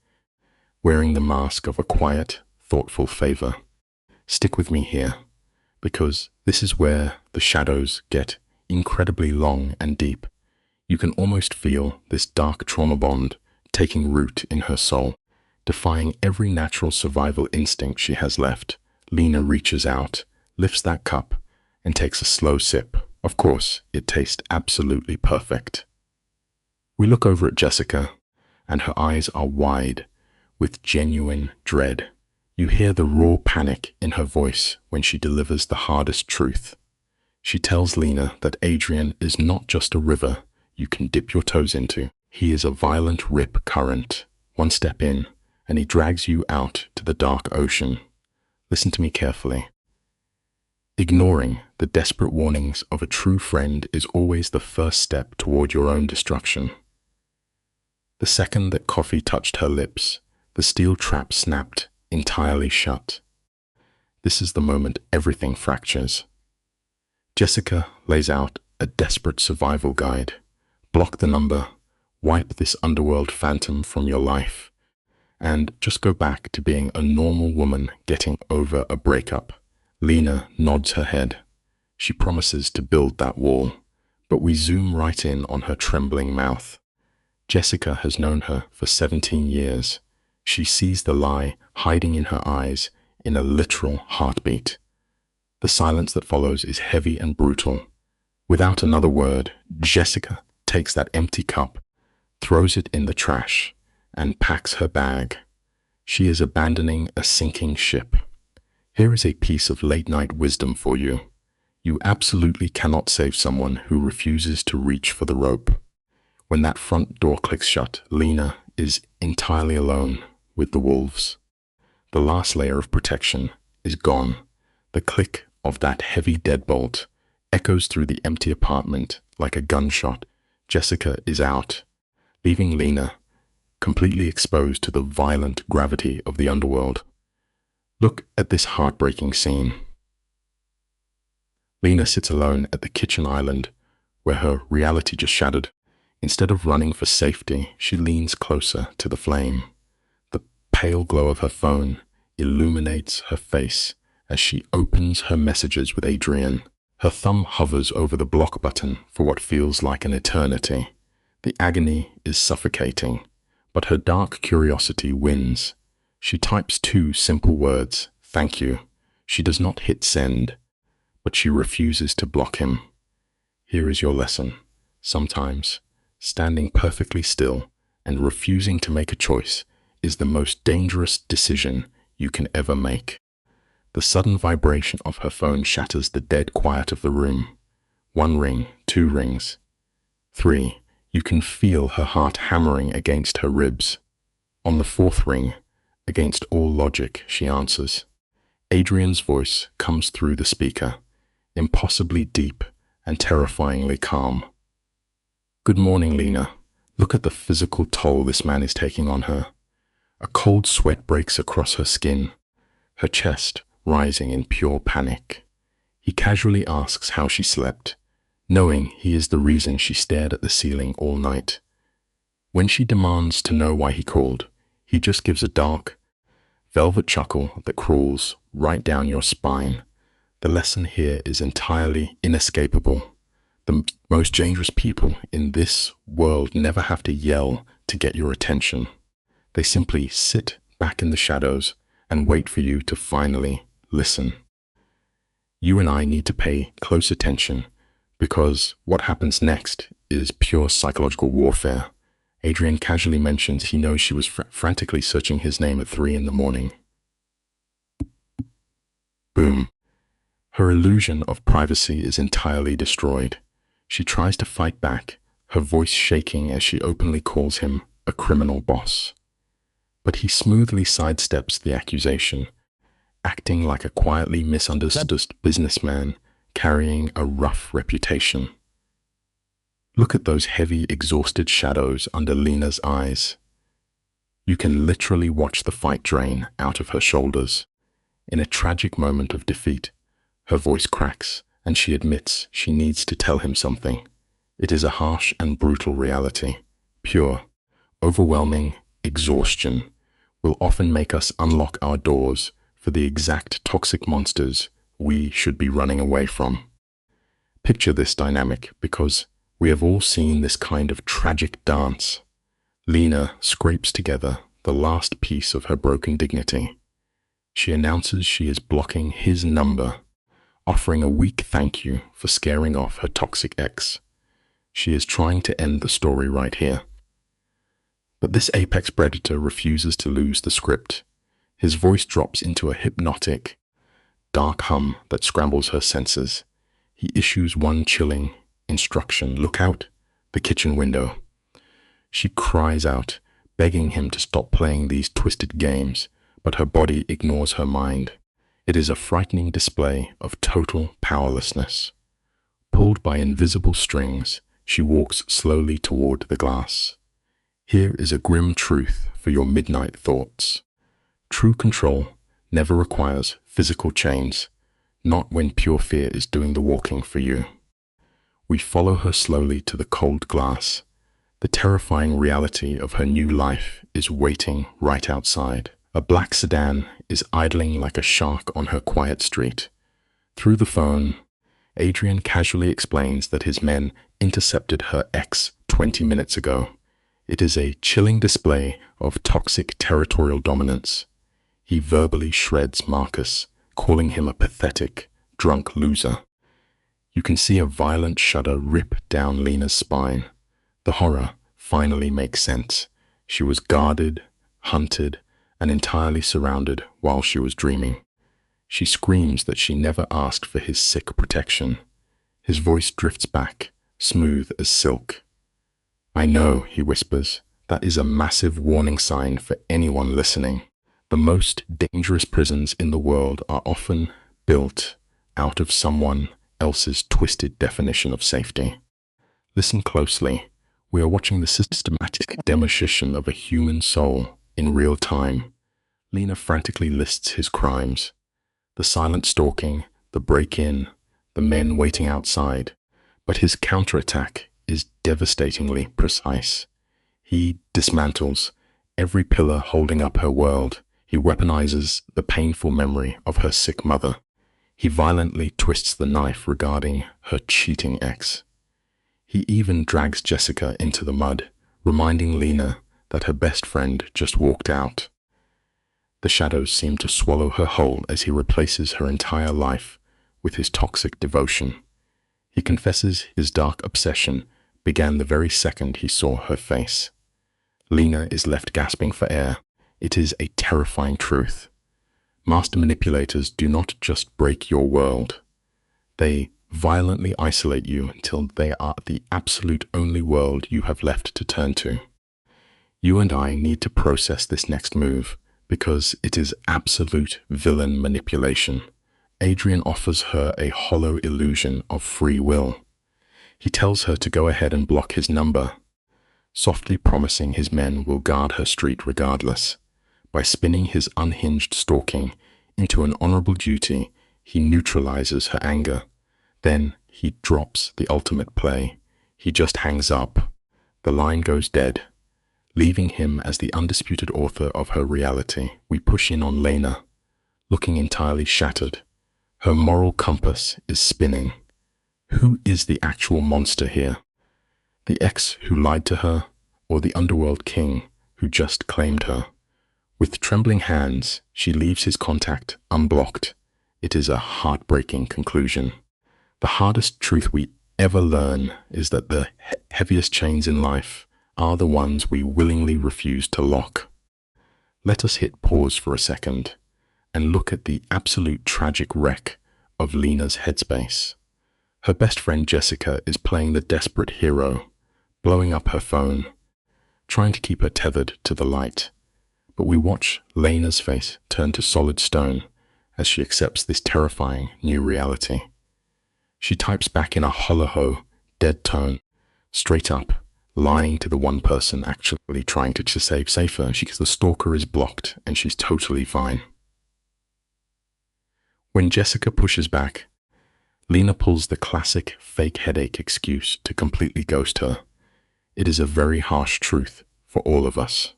wearing the mask of a quiet, thoughtful favor. Stick with me here, because this is where the shadows get incredibly long and deep. You can almost feel this dark trauma bond taking root in her soul, defying every natural survival instinct she has left. Lena reaches out, lifts that cup, and takes a slow sip. Of course, it tastes absolutely perfect. We look over at Jessica, and her eyes are wide with genuine dread. You hear the raw panic in her voice when she delivers the hardest truth. She tells Lena that Adrian is not just a river you can dip your toes into. He is a violent rip current. One step in, and he drags you out to the dark ocean. Listen to me carefully. Ignoring the desperate warnings of a true friend is always the first step toward your own destruction. The second that coffee touched her lips, the steel trap snapped entirely shut. This is the moment everything fractures. Jessica lays out a desperate survival guide. Block the number, wipe this underworld phantom from your life, and just go back to being a normal woman getting over a breakup. Lena nods her head. She promises to build that wall, but we zoom right in on her trembling mouth. Jessica has known her for 17 years. She sees the lie hiding in her eyes in a literal heartbeat. The silence that follows is heavy and brutal. Without another word, Jessica takes that empty cup, throws it in the trash, and packs her bag. She is abandoning a sinking ship. Here is a piece of late-night wisdom for you. You absolutely cannot save someone who refuses to reach for the rope. When that front door clicks shut, Lena is entirely alone with the wolves. The last layer of protection is gone. The click of that heavy deadbolt echoes through the empty apartment like a gunshot. Jessica is out, leaving Lena completely exposed to the violent gravity of the underworld. Look at this heartbreaking scene. Lena sits alone at the kitchen island where her reality just shattered. Instead of running for safety, she leans closer to the flame. The pale glow of her phone illuminates her face as she opens her messages with Adrian. Her thumb hovers over the block button for what feels like an eternity. The agony is suffocating, but her dark curiosity wins. She types 2 simple words, "Thank you." She does not hit send, but she refuses to block him. Here is your lesson. Sometimes, standing perfectly still and refusing to make a choice is the most dangerous decision you can ever make. The sudden vibration of her phone shatters the dead quiet of the room. 1 ring, 2 rings, 3. You can feel her heart hammering against her ribs. On the 4th ring, against all logic, she answers. Adrian's voice comes through the speaker, impossibly deep and terrifyingly calm. "Good morning, Lena. Look at the physical toll this man is taking on her." A cold sweat breaks across her skin, her chest rising in pure panic. He casually asks how she slept, knowing he is the reason she stared at the ceiling all night. When she demands to know why he called, he just gives a dark, velvet chuckle that crawls right down your spine. The lesson here is entirely inescapable. The most dangerous people in this world never have to yell to get your attention. They simply sit back in the shadows and wait for you to finally listen. You and I need to pay close attention because what happens next is pure psychological warfare. Adrian casually mentions he knows she was frantically searching his name at 3 in the morning. Boom. Her illusion of privacy is entirely destroyed. She tries to fight back, her voice shaking as she openly calls him a criminal boss. But he smoothly sidesteps the accusation, acting like a quietly misunderstood businessman carrying a rough reputation. Look at those heavy, exhausted shadows under Lena's eyes. You can literally watch the fight drain out of her shoulders. In a tragic moment of defeat, her voice cracks and she admits she needs to tell him something. It is a harsh and brutal reality. Pure, overwhelming exhaustion will often make us unlock our doors for the exact toxic monsters we should be running away from. Picture this dynamic because we have all seen this kind of tragic dance. Lena scrapes together the last piece of her broken dignity. She announces she is blocking his number, offering a weak thank you for scaring off her toxic ex. She is trying to end the story right here. But this apex predator refuses to lose the script. His voice drops into a hypnotic, dark hum that scrambles her senses. He issues one chilling instruction: look out the kitchen window. She cries out, begging him to stop playing these twisted games, but her body ignores her mind. It is a frightening display of total powerlessness. Pulled by invisible strings, she walks slowly toward the glass. Here is a grim truth for your midnight thoughts. True control never requires physical chains, not when pure fear is doing the walking for you. We follow her slowly to the cold glass. The terrifying reality of her new life is waiting right outside. A black sedan is idling like a shark on her quiet street. Through the phone, Adrian casually explains that his men intercepted her ex 20 minutes ago. It is a chilling display of toxic territorial dominance. He verbally shreds Marcus, calling him a pathetic, drunk loser. You can see a violent shudder rip down Lena's spine. The horror finally makes sense. She was guarded, hunted, and entirely surrounded while she was dreaming. She screams that she never asked for his sick protection. His voice drifts back, smooth as silk. "I know," he whispers, "that is a massive warning sign for anyone listening. The most dangerous prisons in the world are often built out of someone else's twisted definition of safety." Listen closely. We are watching the systematic demolition of a human soul in real time. Lena frantically lists his crimes. The silent stalking, the break-in, the men waiting outside. But his counterattack is devastatingly precise. He dismantles every pillar holding up her world. He weaponizes the painful memory of her sick mother. He violently twists the knife regarding her cheating ex. He even drags Jessica into the mud, reminding Lena that her best friend just walked out. The shadows seem to swallow her whole as he replaces her entire life with his toxic devotion. He confesses his dark obsession began the very second he saw her face. Lena is left gasping for air. It is a terrifying truth. Master manipulators do not just break your world. They violently isolate you until they are the absolute only world you have left to turn to. You and I need to process this next move, because it is absolute villain manipulation. Adrian offers her a hollow illusion of free will. He tells her to go ahead and block his number, softly promising his men will guard her street regardless. By spinning his unhinged stalking into an honorable duty, he neutralizes her anger. Then he drops the ultimate play. He just hangs up. The line goes dead, leaving him as the undisputed author of her reality. We push in on Lena, looking entirely shattered. Her moral compass is spinning. Who is the actual monster here? The ex who lied to her, or the underworld king who just claimed her? With trembling hands, she leaves his contact unblocked. It is a heartbreaking conclusion. The hardest truth we ever learn is that the heaviest chains in life are the ones we willingly refuse to lock. Let us hit pause for a second and look at the absolute tragic wreck of Lena's headspace. Her best friend Jessica is playing the desperate hero, blowing up her phone, trying to keep her tethered to the light. But we watch Lena's face turn to solid stone as she accepts this terrifying new reality. She types back in a hollow, dead tone, straight up, lying to the one person actually trying to save her. The stalker is blocked and she's totally fine. When Jessica pushes back, Lena pulls the classic fake headache excuse to completely ghost her. It is a very harsh truth for all of us.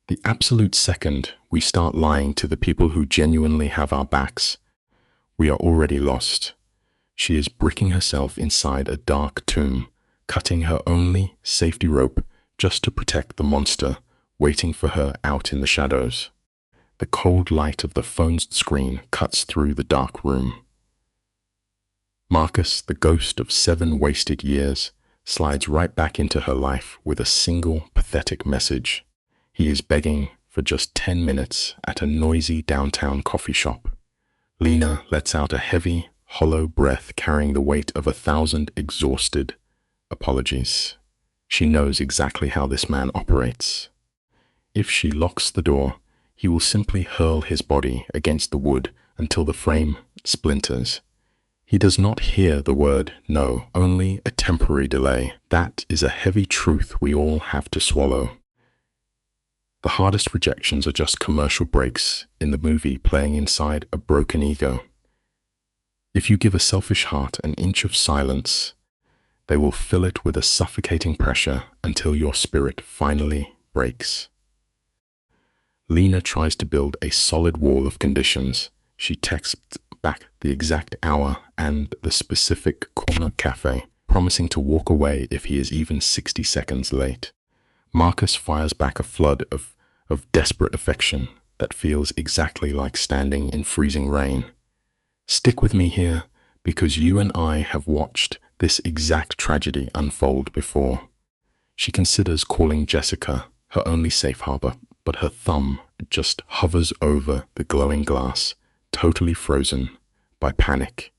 The absolute second we start lying to the people who genuinely have our backs, we are already lost. She is bricking herself inside a dark tomb, cutting her only safety rope just to protect the monster waiting for her out in the shadows. The cold light of the phone's screen cuts through the dark room. Marcus, the ghost of 7 wasted years, slides right back into her life with a single pathetic message. He is begging for just 10 minutes at a noisy downtown coffee shop. Lena lets out a heavy, hollow breath carrying the weight of 1,000 exhausted apologies. She knows exactly how this man operates. If she locks the door, he will simply hurl his body against the wood until the frame splinters. He does not hear the word no, only a temporary delay. That is a heavy truth we all have to swallow. The hardest rejections are just commercial breaks in the movie playing inside a broken ego. If you give a selfish heart an inch of silence, they will fill it with a suffocating pressure until your spirit finally breaks. Lena tries to build a solid wall of conditions. She texts back the exact hour and the specific corner cafe, promising to walk away if he is even 60 seconds late. Marcus fires back a flood of desperate affection that feels exactly like standing in freezing rain. Stick with me here, because you and I have watched this exact tragedy unfold before. She considers calling Jessica her only safe harbor, but her thumb just hovers over the glowing glass, totally frozen by panic.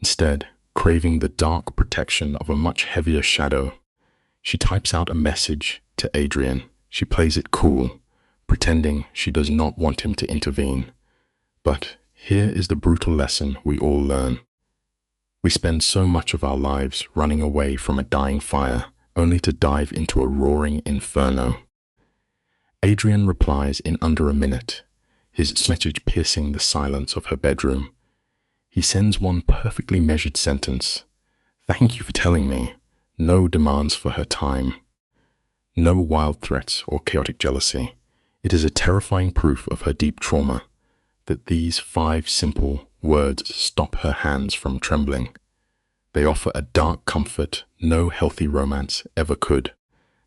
Instead, craving the dark protection of a much heavier shadow, she types out a message to Adrian. She plays it cool, pretending she does not want him to intervene. But here is the brutal lesson we all learn. We spend so much of our lives running away from a dying fire, only to dive into a roaring inferno. Adrian replies in under a minute, his message piercing the silence of her bedroom. He sends one perfectly measured sentence. Thank you for telling me. No demands for her time. No wild threats or chaotic jealousy. It is a terrifying proof of her deep trauma that these 5 simple words stop her hands from trembling. They offer a dark comfort no healthy romance ever could.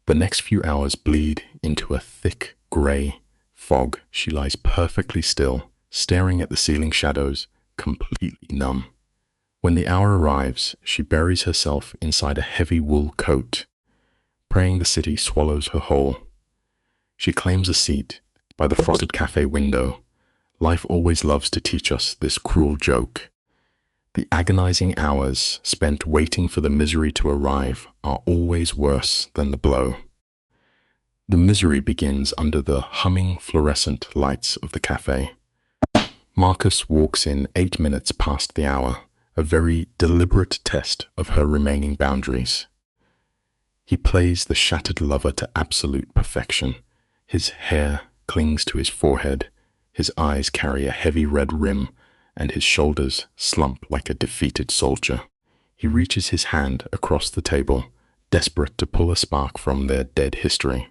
The next few hours bleed into a thick, gray fog. She lies perfectly still, staring at the ceiling shadows, completely numb. When the hour arrives, she buries herself inside a heavy wool coat, praying the city swallows her whole. She claims a seat by the frosted cafe window. Life always loves to teach us this cruel joke. The agonizing hours spent waiting for the misery to arrive are always worse than the blow. The misery begins under the humming fluorescent lights of the cafe. Marcus walks in 8 minutes past the hour, a very deliberate test of her remaining boundaries. He plays the shattered lover to absolute perfection. His hair clings to his forehead, his eyes carry a heavy red rim, and his shoulders slump like a defeated soldier. He reaches his hand across the table, desperate to pull a spark from their dead history.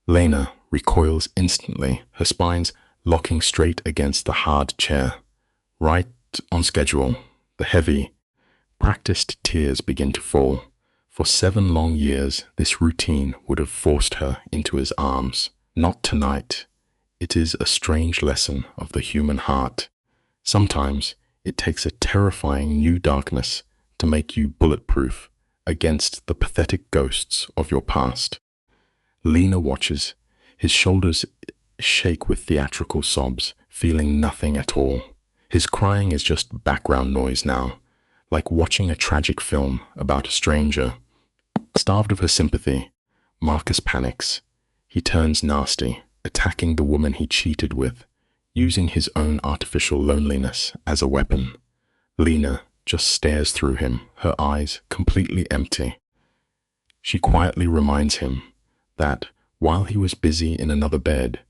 Lena recoils instantly, her spines locking straight against the hard chair. Right on schedule, the heavy, practiced tears begin to fall. For 7 long years, this routine would have forced her into his arms. Not tonight. It is a strange lesson of the human heart. Sometimes it takes a terrifying new darkness to make you bulletproof against the pathetic ghosts of your past. Lena watches, his shoulders shake with theatrical sobs, feeling nothing at all. His crying is just background noise now, like watching a tragic film about a stranger. Starved of her sympathy, Marcus panics. He turns nasty, attacking the woman he cheated with, using his own artificial loneliness as a weapon. Lena just stares through him, her eyes completely empty. She quietly reminds him that while he was busy in another bed,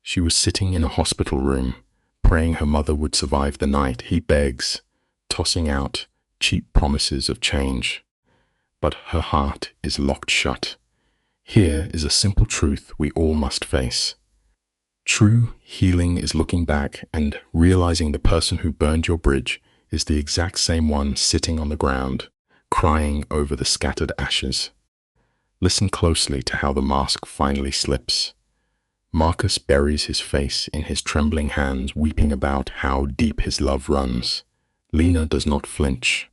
she was sitting in a hospital room, praying her mother would survive the night. He begs, tossing out cheap promises of change. But her heart is locked shut. Here is a simple truth we all must face. True healing is looking back and realizing the person who burned your bridge is the exact same one sitting on the ground, crying over the scattered ashes. Listen closely to how the mask finally slips. Marcus buries his face in his trembling hands, weeping about how deep his love runs. Lena does not flinch.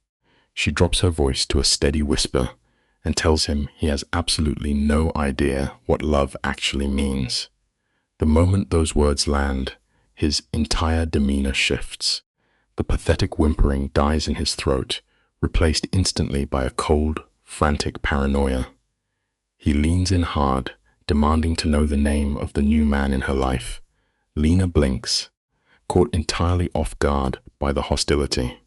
She drops her voice to a steady whisper and tells him he has absolutely no idea what love actually means. The moment those words land, his entire demeanor shifts. The pathetic whimpering dies in his throat, replaced instantly by a cold, frantic paranoia. He leans in hard, demanding to know the name of the new man in her life. Lena blinks, caught entirely off guard by the hostility.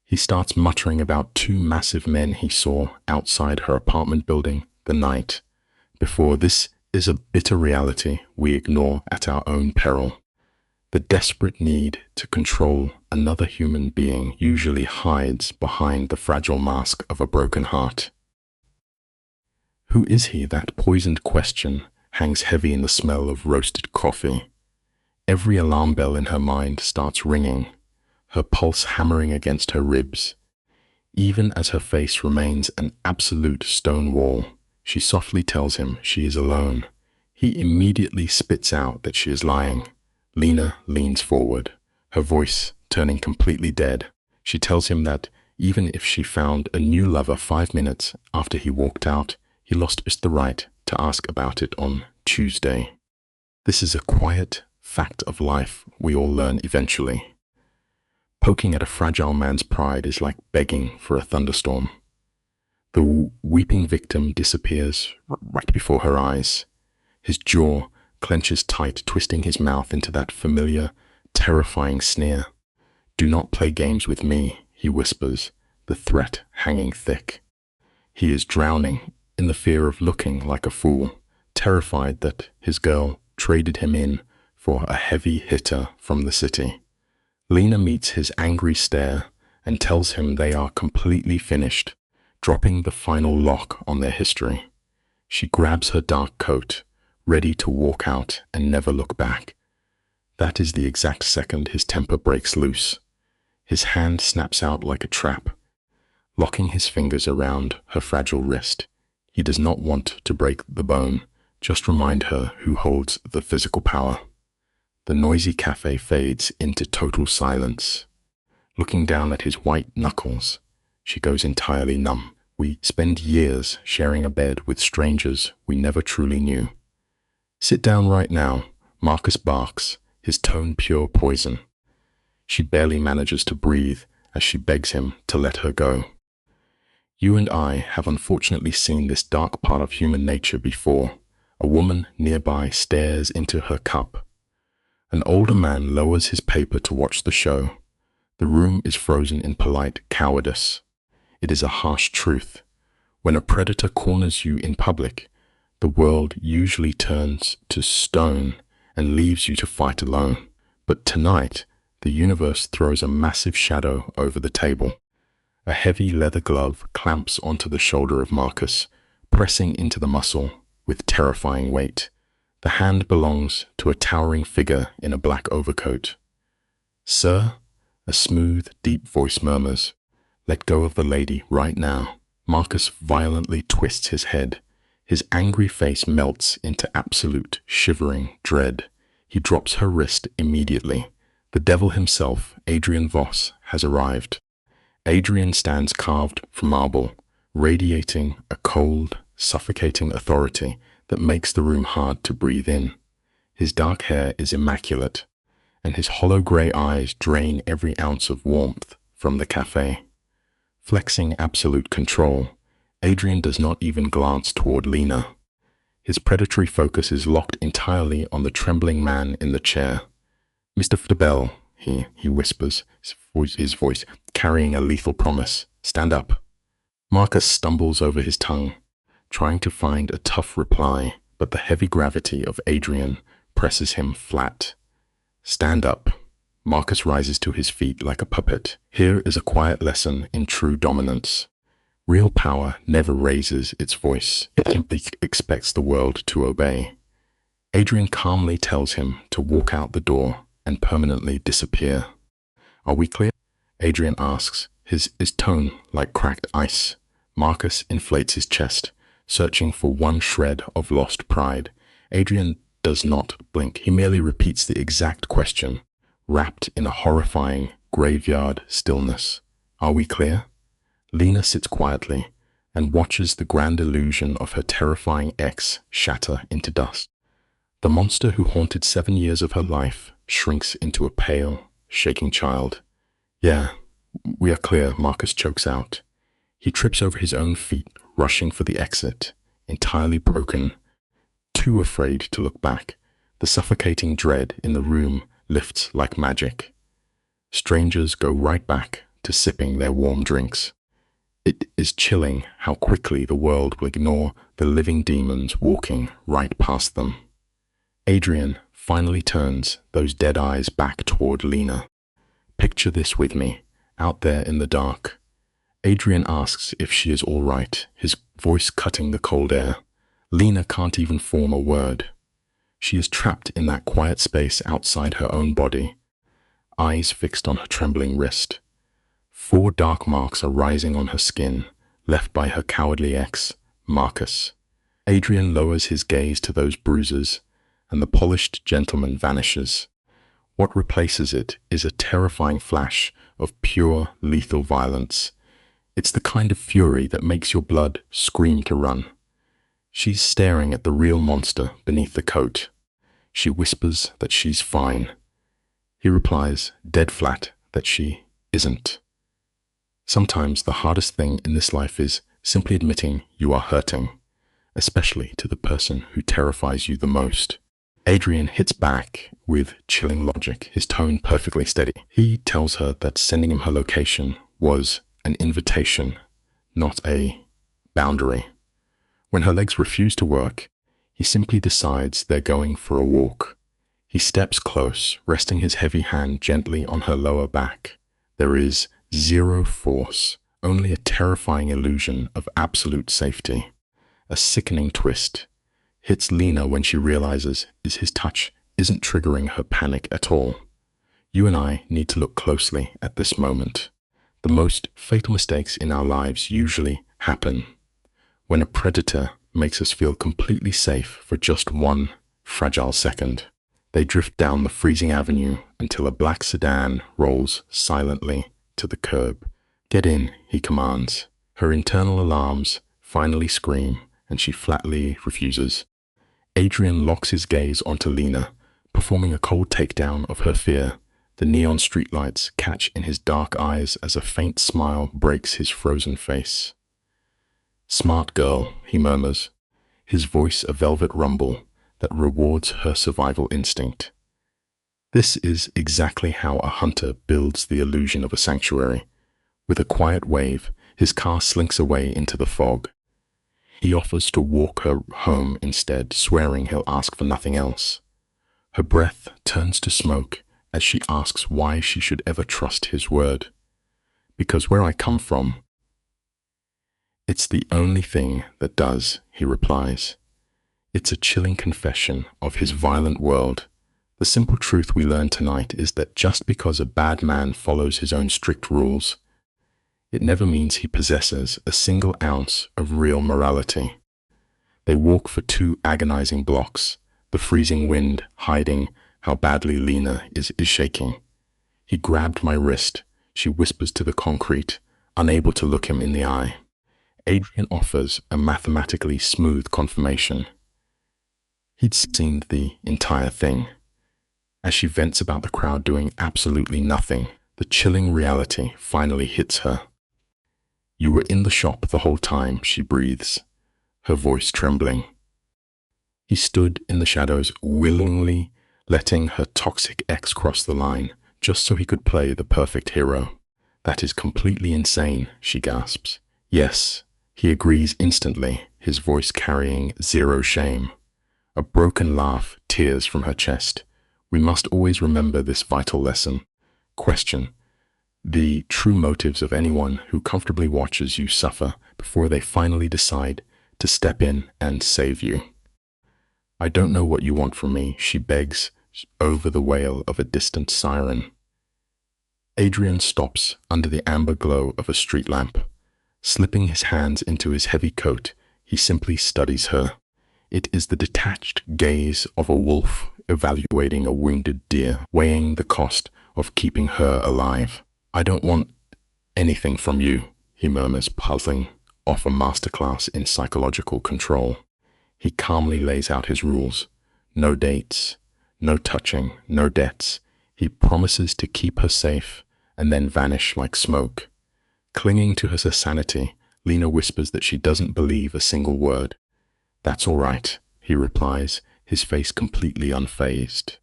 He starts muttering about two massive men he saw outside her apartment building the night before. This is a bitter reality we ignore at our own peril. The desperate need to control another human being usually hides behind the fragile mask of a broken heart. Who is he? That poisoned question hangs heavy in the smell of roasted coffee. Every alarm bell in her mind starts ringing, her pulse hammering against her ribs. Even as her face remains an absolute stone wall, she softly tells him she is alone. He immediately spits out that she is lying. Lena leans forward, her voice turning completely dead. She tells him that even if she found a new lover 5 minutes after he walked out, he lost just the right to ask about it on Tuesday. This is a quiet fact of life we all learn eventually. Poking at a fragile man's pride is like begging for a thunderstorm. The weeping victim disappears right before her eyes. His jaw clenches tight, twisting his mouth into that familiar, terrifying sneer. "Do not play games with me," he whispers, the threat hanging thick. He is drowning in the fear of looking like a fool, terrified that his girl traded him in for a heavy hitter from the city. Lena meets his angry stare and tells him they are completely finished, dropping the final lock on their history. She grabs her dark coat, ready to walk out and never look back. That is the exact second his temper breaks loose. His hand snaps out like a trap, locking his fingers around her fragile wrist. He does not want to break the bone, just remind her who holds the physical power. The noisy cafe fades into total silence. Looking down at his white knuckles, she goes entirely numb. We spend years sharing a bed with strangers we never truly knew. "Sit down right now," Marcus barks, his tone pure poison. She barely manages to breathe as she begs him to let her go. "You and I have unfortunately seen this dark part of human nature before." A woman nearby stares into her cup. An older man lowers his paper to watch the show. The room is frozen in polite cowardice. It is a harsh truth. When a predator corners you in public, the world usually turns to stone and leaves you to fight alone. But tonight, the universe throws a massive shadow over the table. A heavy leather glove clamps onto the shoulder of Marcus, pressing into the muscle with terrifying weight. The hand belongs to a towering figure in a black overcoat. "Sir," a smooth, deep voice murmurs, "let go of the lady right now." Marcus violently twists his head. His angry face melts into absolute shivering dread. He drops her wrist immediately. The devil himself, Adrian Voss, has arrived. Adrian stands carved from marble, radiating a cold, suffocating authority that makes the room hard to breathe in. His dark hair is immaculate, and his hollow grey eyes drain every ounce of warmth from the cafe. Flexing absolute control, Adrian does not even glance toward Lena. His predatory focus is locked entirely on the trembling man in the chair. "Mr. Fdebel," he whispers, his voice carrying a lethal promise, "stand up." Marcus stumbles over his tongue, trying to find a tough reply, but the heavy gravity of Adrian presses him flat. "Stand up." Marcus rises to his feet like a puppet. Here is a quiet lesson in true dominance. Real power never raises its voice. It simply expects the world to obey. Adrian calmly tells him to walk out the door and permanently disappear. "Are we clear?" Adrian asks, his tone like cracked ice. Marcus inflates his chest, searching for one shred of lost pride. Adrian does not blink. He merely repeats the exact question, wrapped in a horrifying graveyard stillness. "Are we clear?" Lena sits quietly and watches the grand illusion of her terrifying ex shatter into dust. The monster who haunted 7 years of her life shrinks into a pale, shaking child. "Yeah, we are clear," Marcus chokes out. He trips over his own feet, rushing for the exit, entirely broken, too afraid to look back. The suffocating dread in the room lifts like magic. Strangers go right back to sipping their warm drinks. It is chilling how quickly the world will ignore the living demons walking right past them. Adrian finally turns those dead eyes back toward Lena. Picture this with me, out there in the dark. Adrian asks if she is all right, his voice cutting the cold air. Lena can't even form a word. She is trapped in that quiet space outside her own body, eyes fixed on her trembling wrist. 4 dark marks are rising on her skin, left by her cowardly ex, Marcus. Adrian lowers his gaze to those bruises, and the polished gentleman vanishes. What replaces it is a terrifying flash of pure, lethal violence. It's the kind of fury that makes your blood scream to run. She's staring at the real monster beneath the coat. She whispers that she's fine. He replies, dead flat, that she isn't. Sometimes the hardest thing in this life is simply admitting you are hurting, especially to the person who terrifies you the most. Adrian hits back with chilling logic, his tone perfectly steady. He tells her that sending him her location was an invitation, not a boundary. When her legs refuse to work, he simply decides they're going for a walk. He steps close, resting his heavy hand gently on her lower back. There is zero force, only a terrifying illusion of absolute safety. A sickening twist hits Lena when she realizes his touch isn't triggering her panic at all. You and I need to look closely at this moment. The most fatal mistakes in our lives usually happen when a predator makes us feel completely safe for just one fragile second. They drift down the freezing avenue until a black sedan rolls silently to the curb. Get in, he commands. Her internal alarms finally scream, and she flatly refuses. Adrian locks his gaze onto Lena, performing a cold takedown of her fear. The neon streetlights catch in his dark eyes as a faint smile breaks his frozen face. Smart girl, he murmurs, his voice a velvet rumble that rewards her survival instinct. This is exactly how a hunter builds the illusion of a sanctuary. With a quiet wave, his car slinks away into the fog. He offers to walk her home instead, swearing he'll ask for nothing else. Her breath turns to smoke as she asks why she should ever trust his word. Because where I come from, it's the only thing that does, he replies. It's a chilling confession of his violent world. The simple truth we learn tonight is that just because a bad man follows his own strict rules, it never means he possesses a single ounce of real morality. They walk for 2 agonizing blocks, the freezing wind hiding how badly Lena is shaking. He grabbed my wrist, she whispers to the concrete, unable to look him in the eye. Adrian offers a mathematically smooth confirmation. He'd seen the entire thing. As she vents about the crowd doing absolutely nothing, the chilling reality finally hits her. You were in the shop the whole time, she breathes, her voice trembling. He stood in the shadows, willingly letting her toxic ex cross the line, just so he could play the perfect hero. That is completely insane, she gasps. Yes, he agrees instantly, his voice carrying zero shame. A broken laugh tears from her chest. We must always remember this vital lesson. Question the true motives of anyone who comfortably watches you suffer before they finally decide to step in and save you. I don't know what you want from me, she begs over the wail of a distant siren. Adrian stops under the amber glow of a street lamp. Slipping his hands into his heavy coat, he simply studies her. It is the detached gaze of a wolf evaluating a wounded deer, weighing the cost of keeping her alive. I don't want anything from you, he murmurs, puzzling off a masterclass in psychological control. He calmly lays out his rules. No dates, no touching, no debts. He promises to keep her safe and then vanish like smoke. Clinging to her sanity, Lena whispers that she doesn't believe a single word. That's all right, he replies, his face completely unfazed.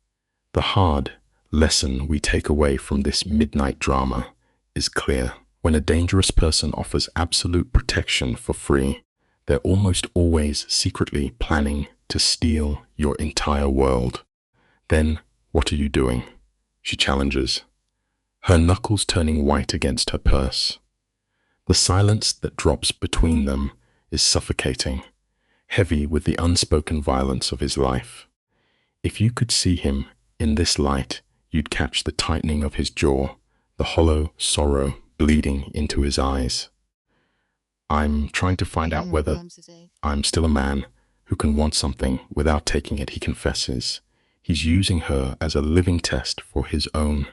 The hard lesson we take away from this midnight drama is clear. When a dangerous person offers absolute protection for free, they're almost always secretly planning to steal your entire world. Then, what are you doing? She challenges, her knuckles turning white against her purse. The silence that drops between them is suffocating, heavy with the unspoken violence of his life. If you could see him in this light, you'd catch the tightening of his jaw, the hollow sorrow bleeding into his eyes. I'm trying to find out whether I'm still a man who can want something without taking it, he confesses. He's using her as a living test for his own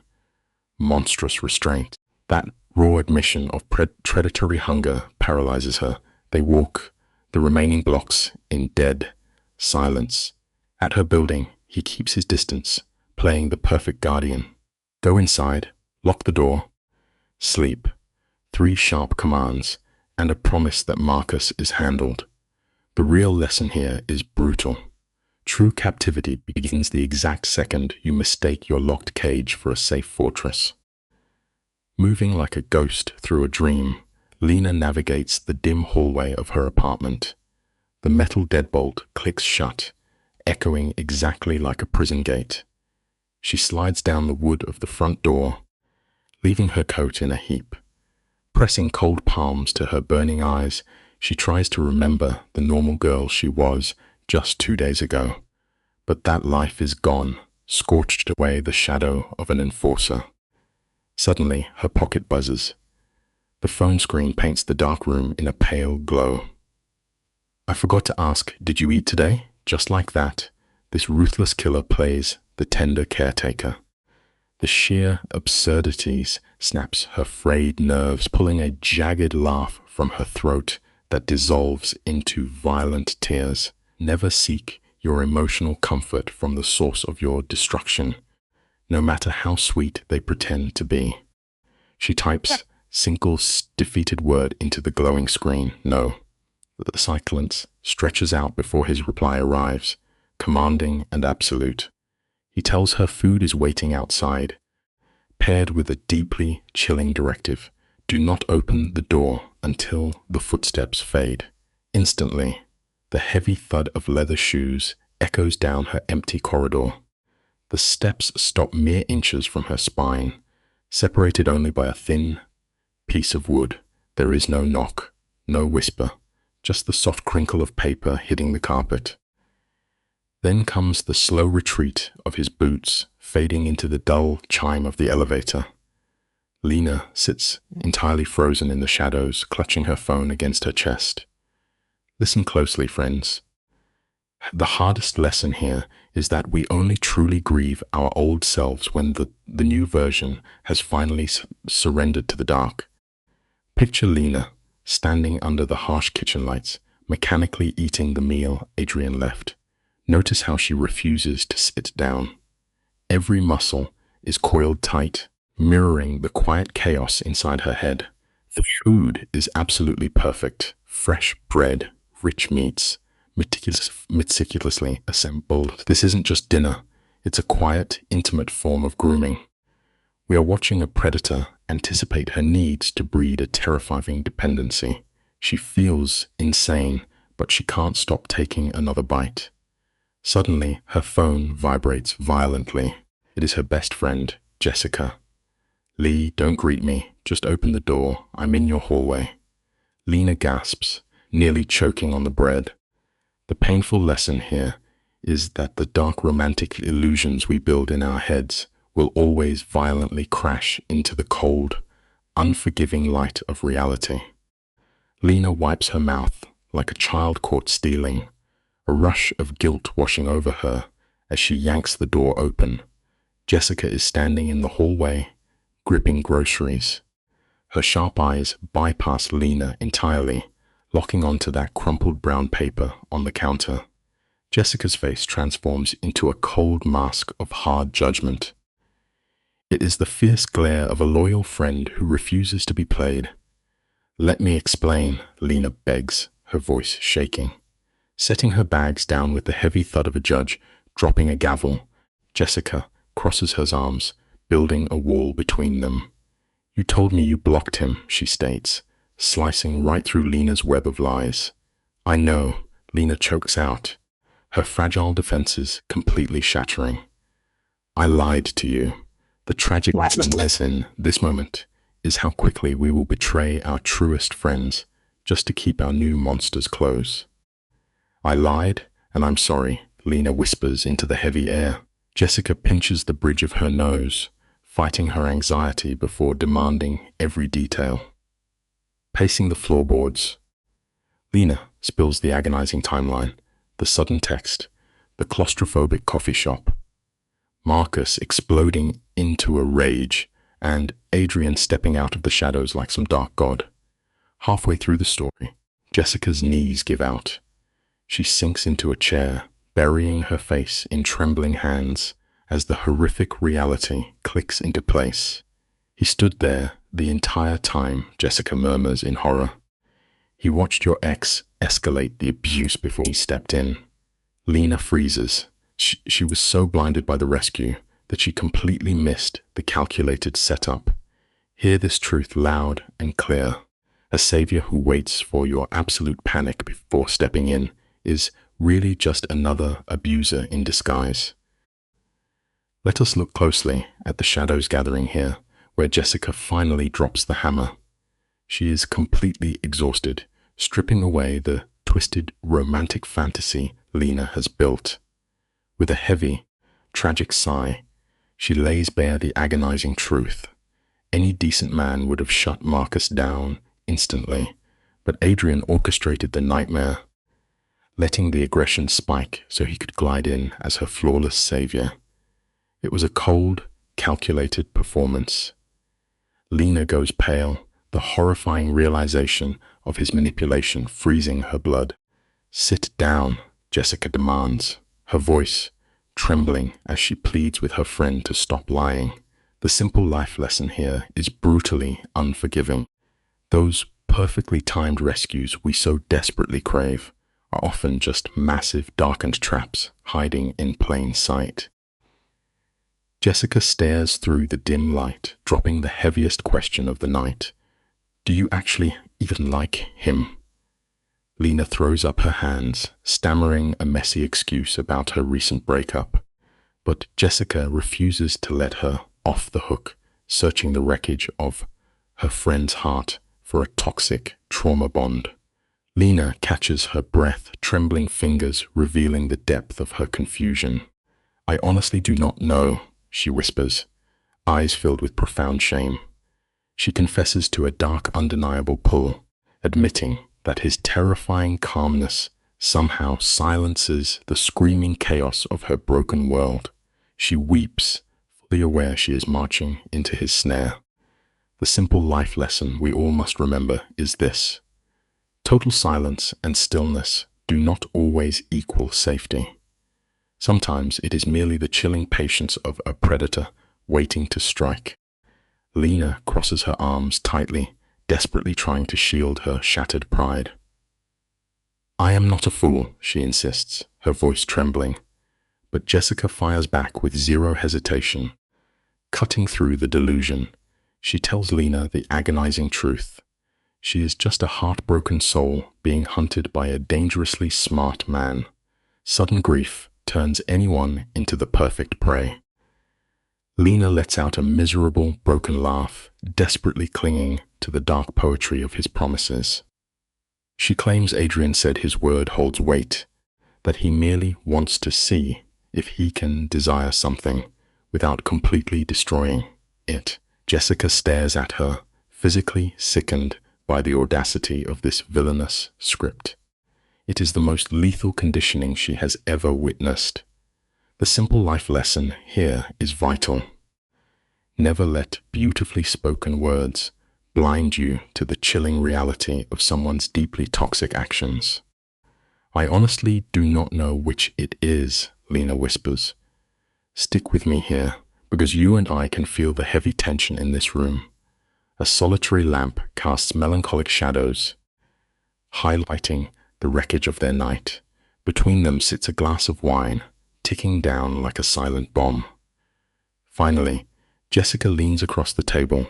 monstrous restraint. That raw admission of predatory hunger paralyzes her. They walk the remaining blocks in dead silence. At her building, he keeps his distance, playing the perfect guardian. Go inside, lock the door, sleep. 3 sharp commands, and a promise that Marcus is handled. The real lesson here is brutal. True captivity begins the exact second you mistake your locked cage for a safe fortress. Moving like a ghost through a dream, Lena navigates the dim hallway of her apartment. The metal deadbolt clicks shut, echoing exactly like a prison gate. She slides down the wood of the front door, leaving her coat in a heap. Pressing cold palms to her burning eyes, she tries to remember the normal girl she was just 2 days ago. But that life is gone, scorched away the shadow of an enforcer. Suddenly, her pocket buzzes. The phone screen paints the dark room in a pale glow. I forgot to ask, did you eat today? Just like that, this ruthless killer plays the tender caretaker. The sheer absurdities snaps her frayed nerves, pulling a jagged laugh from her throat that dissolves into violent tears. Never seek your emotional comfort from the source of your destruction, no matter how sweet they pretend to be. She types single defeated word into the glowing screen. No. The silence stretches out before his reply arrives, commanding and absolute. He tells her food is waiting outside, paired with a deeply chilling directive. Do not open the door until the footsteps fade. Instantly, the heavy thud of leather shoes echoes down her empty corridor. The steps stop mere inches from her spine, separated only by a thin piece of wood. There is no knock, no whisper, just the soft crinkle of paper hitting the carpet. Then comes the slow retreat of his boots, fading into the dull chime of the elevator. Lena sits entirely frozen in the shadows, clutching her phone against her chest. Listen closely, friends. The hardest lesson here is that we only truly grieve our old selves when the new version has finally surrendered to the dark. Picture Lena standing under the harsh kitchen lights, mechanically eating the meal Adrian left. Notice how she refuses to sit down. Every muscle is coiled tight, mirroring the quiet chaos inside her head. The food is absolutely perfect. Fresh bread, rich meats, meticulously assembled. This isn't just dinner. It's a quiet, intimate form of grooming. We are watching a predator anticipate her needs to breed a terrifying dependency. She feels insane, but she can't stop taking another bite. Suddenly, her phone vibrates violently. It is her best friend, Jessica. Lee, don't greet me. Just open the door. I'm in your hallway. Lena gasps, nearly choking on the bread. The painful lesson here is that the dark romantic illusions we build in our heads will always violently crash into the cold, unforgiving light of reality. Lena wipes her mouth like a child caught stealing, a rush of guilt washing over her as she yanks the door open. Jessica is standing in the hallway, gripping groceries. Her sharp eyes bypass Lena entirely, locking onto that crumpled brown paper on the counter. Jessica's face transforms into a cold mask of hard judgment. It is the fierce glare of a loyal friend who refuses to be played. Let me explain, Lena begs, her voice shaking. Setting her bags down with the heavy thud of a judge dropping a gavel, Jessica crosses her arms, building a wall between them. You told me you blocked him, she states, slicing right through Lena's web of lies. I know, Lena chokes out, her fragile defenses completely shattering. I lied to you. The tragic lesson this moment is how quickly we will betray our truest friends just to keep our new monsters close. I lied, and I'm sorry, Lena whispers into the heavy air. Jessica pinches the bridge of her nose, fighting her anxiety before demanding every detail. Pacing the floorboards, Lena spills the agonizing timeline, the sudden text, the claustrophobic coffee shop, Marcus exploding into a rage, and Adrian stepping out of the shadows like some dark god. Halfway through the story, Jessica's knees give out. She sinks into a chair, burying her face in trembling hands as the horrific reality clicks into place. He stood there the entire time, Jessica murmurs in horror. He watched your ex escalate the abuse before he stepped in. Lena freezes. She was so blinded by the rescue that she completely missed the calculated setup. Hear this truth loud and clear. A savior who waits for your absolute panic before stepping in is really just another abuser in disguise. Let us look closely at the shadows gathering here, where Jessica finally drops the hammer. She is completely exhausted, stripping away the twisted romantic fantasy Lena has built. With a heavy, tragic sigh, she lays bare the agonizing truth. Any decent man would have shut Marcus down instantly, but Adrian orchestrated the nightmare, letting the aggression spike so he could glide in as her flawless savior. It was a cold, calculated performance. Lena goes pale, the horrifying realization of his manipulation freezing her blood. Sit down, Jessica demands, her voice trembling as she pleads with her friend to stop lying. The simple life lesson here is brutally unforgiving. Those perfectly timed rescues we so desperately crave are often just massive darkened traps hiding in plain sight. Jessica stares through the dim light, dropping the heaviest question of the night. Do you actually even like him? Lena throws up her hands, stammering a messy excuse about her recent breakup. But Jessica refuses to let her off the hook, searching the wreckage of her friend's heart for a toxic trauma bond. Lena catches her breath, trembling fingers revealing the depth of her confusion. I honestly do not know, she whispers, eyes filled with profound shame. She confesses to a dark, undeniable pull, admitting that his terrifying calmness somehow silences the screaming chaos of her broken world. She weeps, fully aware she is marching into his snare. The simple life lesson we all must remember is this: total silence and stillness do not always equal safety. Sometimes it is merely the chilling patience of a predator waiting to strike. Lena crosses her arms tightly, desperately trying to shield her shattered pride. I am not a fool, she insists, her voice trembling. But Jessica fires back with zero hesitation. Cutting through the delusion, she tells Lena the agonizing truth. She is just a heartbroken soul being hunted by a dangerously smart man. Sudden grief turns anyone into the perfect prey. Lena lets out a miserable, broken laugh, desperately clinging to the dark poetry of his promises. She claims Adrian said his word holds weight, that he merely wants to see if he can desire something without completely destroying it. Jessica stares at her, physically sickened by the audacity of this villainous script. It is the most lethal conditioning she has ever witnessed. The simple life lesson here is vital. Never let beautifully spoken words blind you to the chilling reality of someone's deeply toxic actions. I honestly do not know which it is, Lena whispers. Stick with me here, because you and I can feel the heavy tension in this room. A solitary lamp casts melancholic shadows, highlighting the wreckage of their night. Between them sits a glass of wine, ticking down like a silent bomb. Finally, Jessica leans across the table,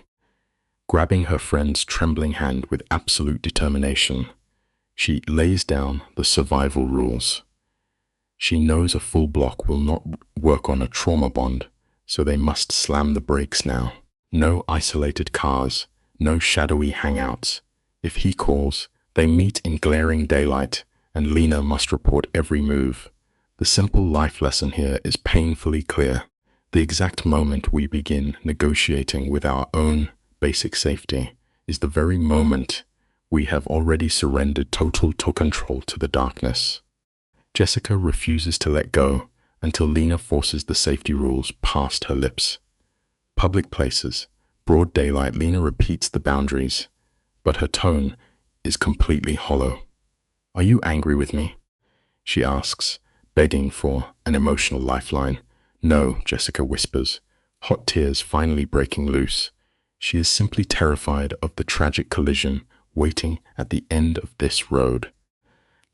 Grabbing her friend's trembling hand with absolute determination, she lays down the survival rules. She knows a full block will not work on a trauma bond, so they must slam the brakes now. No isolated cars, no shadowy hangouts. If he calls, they meet in glaring daylight, and Lena must report every move. The simple life lesson here is painfully clear. The exact moment we begin negotiating with our own basic safety is the very moment we have already surrendered total control to the darkness. Jessica refuses to let go until Lena forces the safety rules past her lips. Public places, broad daylight, Lena repeats the boundaries, but her tone is completely hollow. "Are you angry with me?" she asks, begging for an emotional lifeline. "No," Jessica whispers, hot tears finally breaking loose. She is simply terrified of the tragic collision waiting at the end of this road.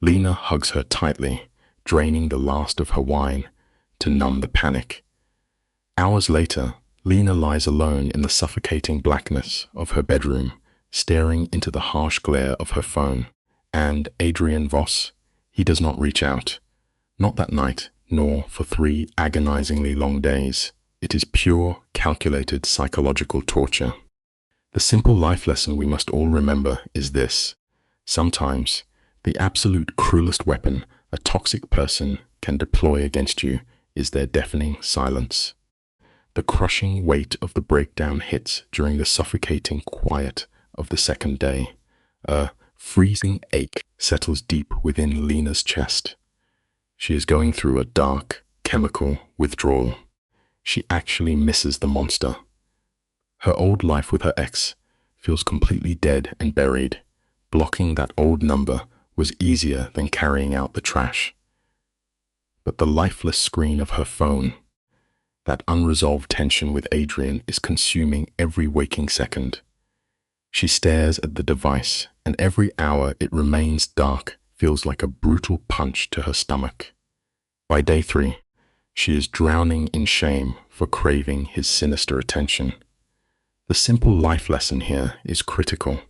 Lena hugs her tightly, draining the last of her wine to numb the panic. Hours later, Lena lies alone in the suffocating blackness of her bedroom, staring into the harsh glare of her phone. And Adrian Voss, he does not reach out. Not that night, nor for 3 agonizingly long days. It is pure, calculated psychological torture. The simple life lesson we must all remember is this: sometimes, the absolute cruelest weapon a toxic person can deploy against you is their deafening silence. The crushing weight of the breakdown hits during the suffocating quiet of the second day. A freezing ache settles deep within Lena's chest. She is going through a dark, chemical withdrawal. She actually misses the monster. Her old life with her ex feels completely dead and buried. Blocking that old number was easier than carrying out the trash. But the lifeless screen of her phone, that unresolved tension with Adrian, is consuming every waking second. She stares at the device, and every hour it remains dark feels like a brutal punch to her stomach. By day 3, she is drowning in shame for craving his sinister attention. The simple life lesson here is critical.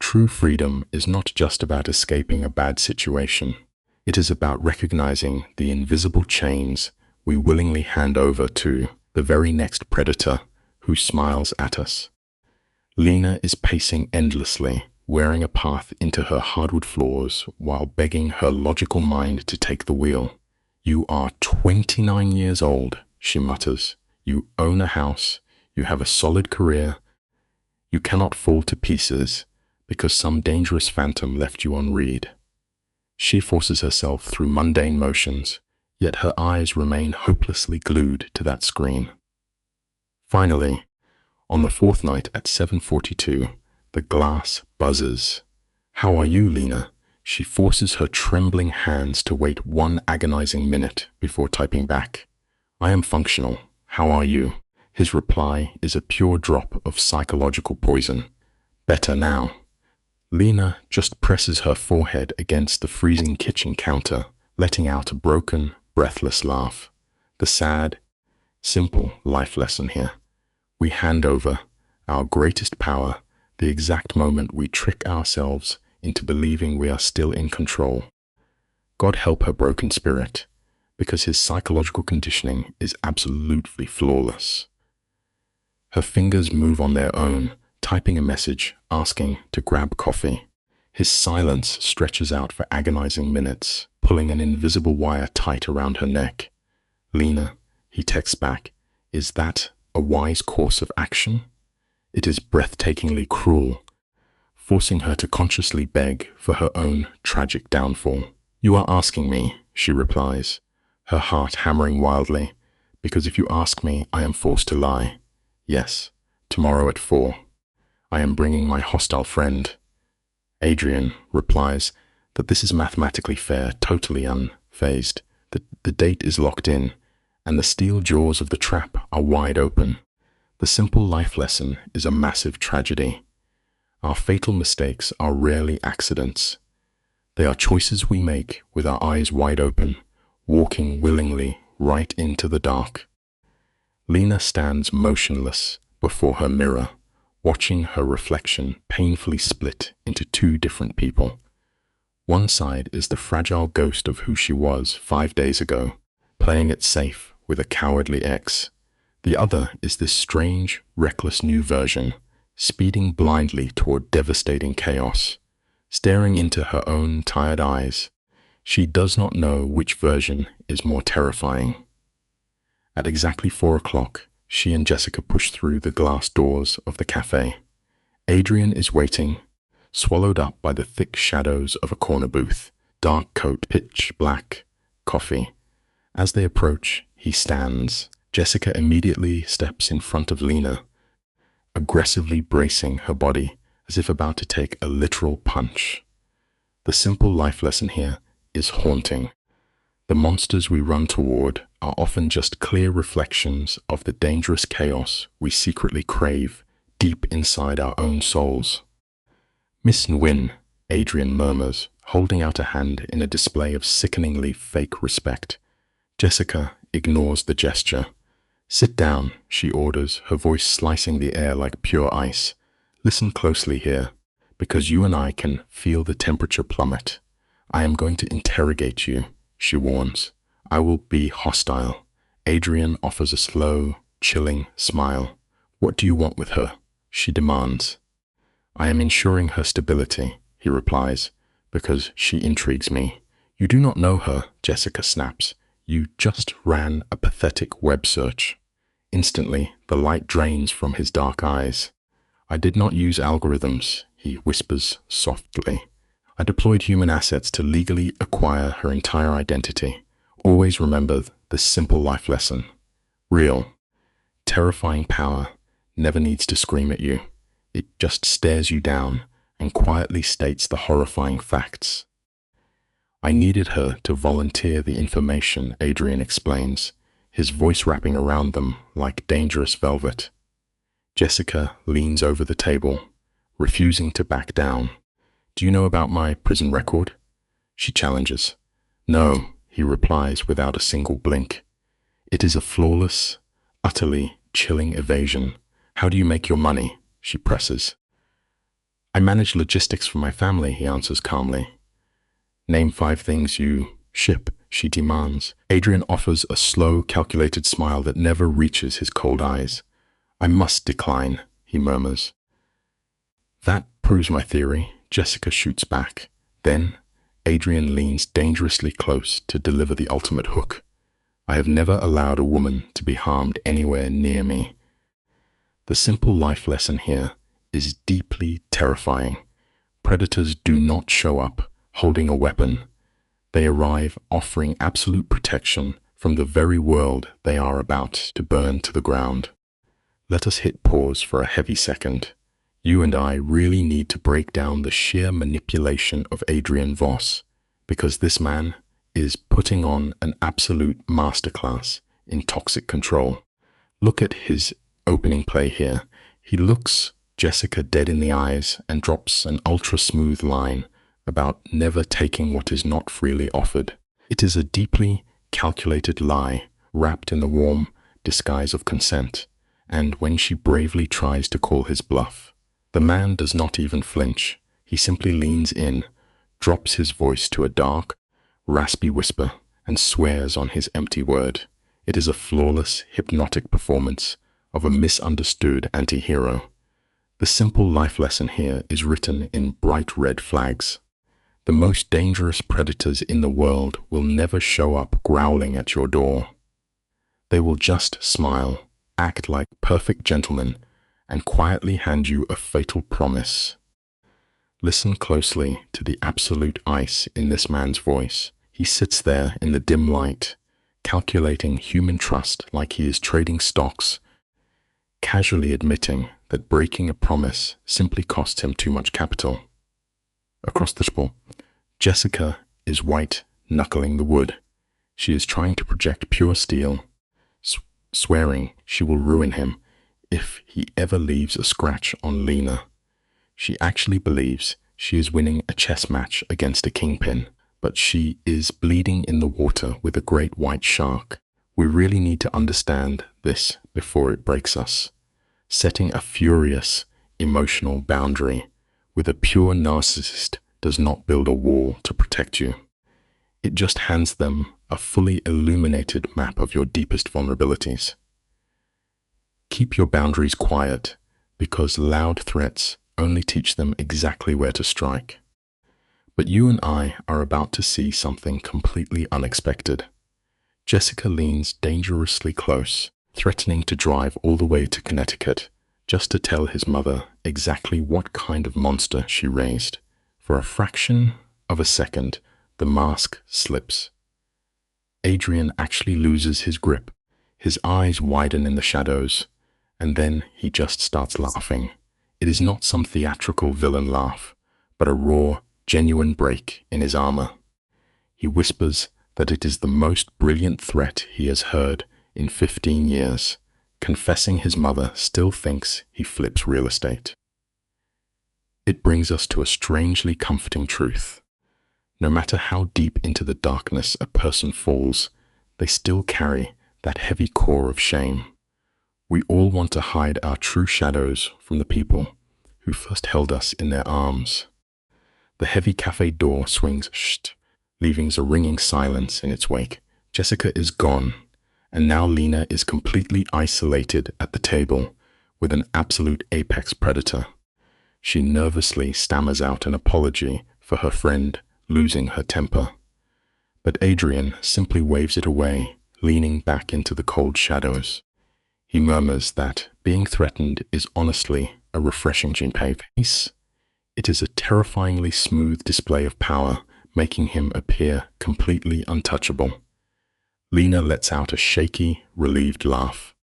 True freedom is not just about escaping a bad situation. It is about recognizing the invisible chains we willingly hand over to the very next predator who smiles at us. Lena is pacing endlessly, wearing a path into her hardwood floors while begging her logical mind to take the wheel. "You are 29 years old," she mutters. "You own a house. You have a solid career. You cannot fall to pieces because some dangerous phantom left you on read." She forces herself through mundane motions, yet her eyes remain hopelessly glued to that screen. Finally, on the 4th night at 7:42, the glass buzzes. "How are you, Lena?" She forces her trembling hands to wait 1 agonizing minute before typing back. "I am functional. How are you?" His reply is a pure drop of psychological poison. "Better now." Lena just presses her forehead against the freezing kitchen counter, letting out a broken, breathless laugh. The sad, simple life lesson here: we hand over our greatest power the exact moment we trick ourselves into believing we are still in control. God help her broken spirit, because his psychological conditioning is absolutely flawless. Her fingers move on their own, typing a message asking to grab coffee. His silence stretches out for agonizing minutes, pulling an invisible wire tight around her neck. "Lena," he texts back, "is that a wise course of action?" It is breathtakingly cruel, forcing her to consciously beg for her own tragic downfall. "You are asking me," she replies, her heart hammering wildly, "because if you ask me, I am forced to lie. Yes, tomorrow at 4. I am bringing my hostile friend." Adrian replies that this is mathematically fair, totally unfazed, that the date is locked in, and the steel jaws of the trap are wide open. The simple life lesson is a massive tragedy. Our fatal mistakes are rarely accidents. They are choices we make with our eyes wide open, walking willingly right into the dark. Lena stands motionless before her mirror, watching her reflection painfully split into two different people. One side is the fragile ghost of who she was 5 days ago, playing it safe with a cowardly ex. The other is this strange, reckless new version, speeding blindly toward devastating chaos. Staring into her own tired eyes, she does not know which version is more terrifying. At exactly 4 o'clock, she and Jessica push through the glass doors of the cafe. Adrian is waiting, swallowed up by the thick shadows of a corner booth, dark coat, pitch black, coffee. As they approach, he stands. Jessica immediately steps in front of Lena, aggressively bracing her body as if about to take a literal punch. The simple life lesson here is haunting. The monsters we run toward are often just clear reflections of the dangerous chaos we secretly crave deep inside our own souls. "Miss Nguyen," Adrian murmurs, holding out a hand in a display of sickeningly fake respect. Jessica ignores the gesture. "Sit down," she orders, her voice slicing the air like pure ice. "Listen closely here, because you and I can feel the temperature plummet. I am going to interrogate you," she warns. "I will be hostile." Adrian offers a slow, chilling smile. "What do you want with her?" she demands. "I am ensuring her stability," he replies, "because she intrigues me." "You do not know her," Jessica snaps. "You just ran a pathetic web search." Instantly, the light drains from his dark eyes. "I did not use algorithms," he whispers softly. "I deployed human assets to legally acquire her entire identity. Always remember this simple life lesson. Real, terrifying power never needs to scream at you. It just stares you down and quietly states the horrifying facts." "I needed her to volunteer the information," Adrian explains, his voice wrapping around them like dangerous velvet. Jessica leans over the table, refusing to back down. "Do you know about my prison record?" she challenges. "No," he replies without a single blink. "It is a flawless, utterly chilling evasion. How do you make your money?" she presses. "I manage logistics for my family," he answers calmly. "Name 5 things you ship," she demands. Adrian offers a slow, calculated smile that never reaches his cold eyes. "I must decline," he murmurs. "That proves my theory," Jessica shoots back. Then, Adrian leans dangerously close to deliver the ultimate hook. "I have never allowed a woman to be harmed anywhere near me." The simple life lesson here is deeply terrifying. Predators do not show up holding a weapon. They arrive offering absolute protection from the very world they are about to burn to the ground. Let us hit pause for a heavy second. You and I really need to break down the sheer manipulation of Adrian Voss, because this man is putting on an absolute masterclass in toxic control. Look at his opening play here. He looks Jessica dead in the eyes and drops an ultra-smooth line about never taking what is not freely offered. It is a deeply calculated lie wrapped in the warm disguise of consent, and when she bravely tries to call his bluff, the man does not even flinch. He simply leans in, drops his voice to a dark, raspy whisper, and swears on his empty word. It is a flawless, hypnotic performance of a misunderstood anti-hero. The simple life lesson here is written in bright red flags. The most dangerous predators in the world will never show up growling at your door. They will just smile, act like perfect gentlemen, and quietly hand you a fatal promise. Listen closely to the absolute ice in this man's voice. He sits there in the dim light, calculating human trust like he is trading stocks, casually admitting that breaking a promise simply costs him too much capital. Across the table, Jessica is white-knuckling the wood. She is trying to project pure steel, swearing she will ruin him if he ever leaves a scratch on Lena. She actually believes she is winning a chess match against a kingpin, but she is bleeding in the water with a great white shark. We really need to understand this before it breaks us. Setting a furious, emotional boundary. With a pure narcissist does not build a wall to protect you. It just hands them a fully illuminated map of your deepest vulnerabilities. Keep your boundaries quiet, because loud threats only teach them exactly where to strike. But you and I are about to see something completely unexpected. Jessica leans dangerously close, threatening to drive all the way to Connecticut just to tell his mother exactly what kind of monster she raised. For a fraction of a second, the mask slips. Adrian actually loses his grip. His eyes widen in the shadows, and then he just starts laughing. It is not some theatrical villain laugh, but a raw, genuine break in his armor. He whispers that it is the most brilliant threat he has heard in 15 years, confessing his mother still thinks he flips real estate. It brings us to a strangely comforting truth. No matter how deep into the darkness a person falls, they still carry that heavy core of shame. We all want to hide our true shadows from the people who first held us in their arms. The heavy cafe door swings shut, leaving a ringing silence in its wake. Jessica is gone, and now Lena is completely isolated at the table with an absolute apex predator. She nervously stammers out an apology for her friend losing her temper. But Adrian simply waves it away, leaning back into the cold shadows. He murmurs that being threatened is honestly a refreshing pace. It is a terrifyingly smooth display of power, making him appear completely untouchable. Lena lets out a shaky, relieved laugh.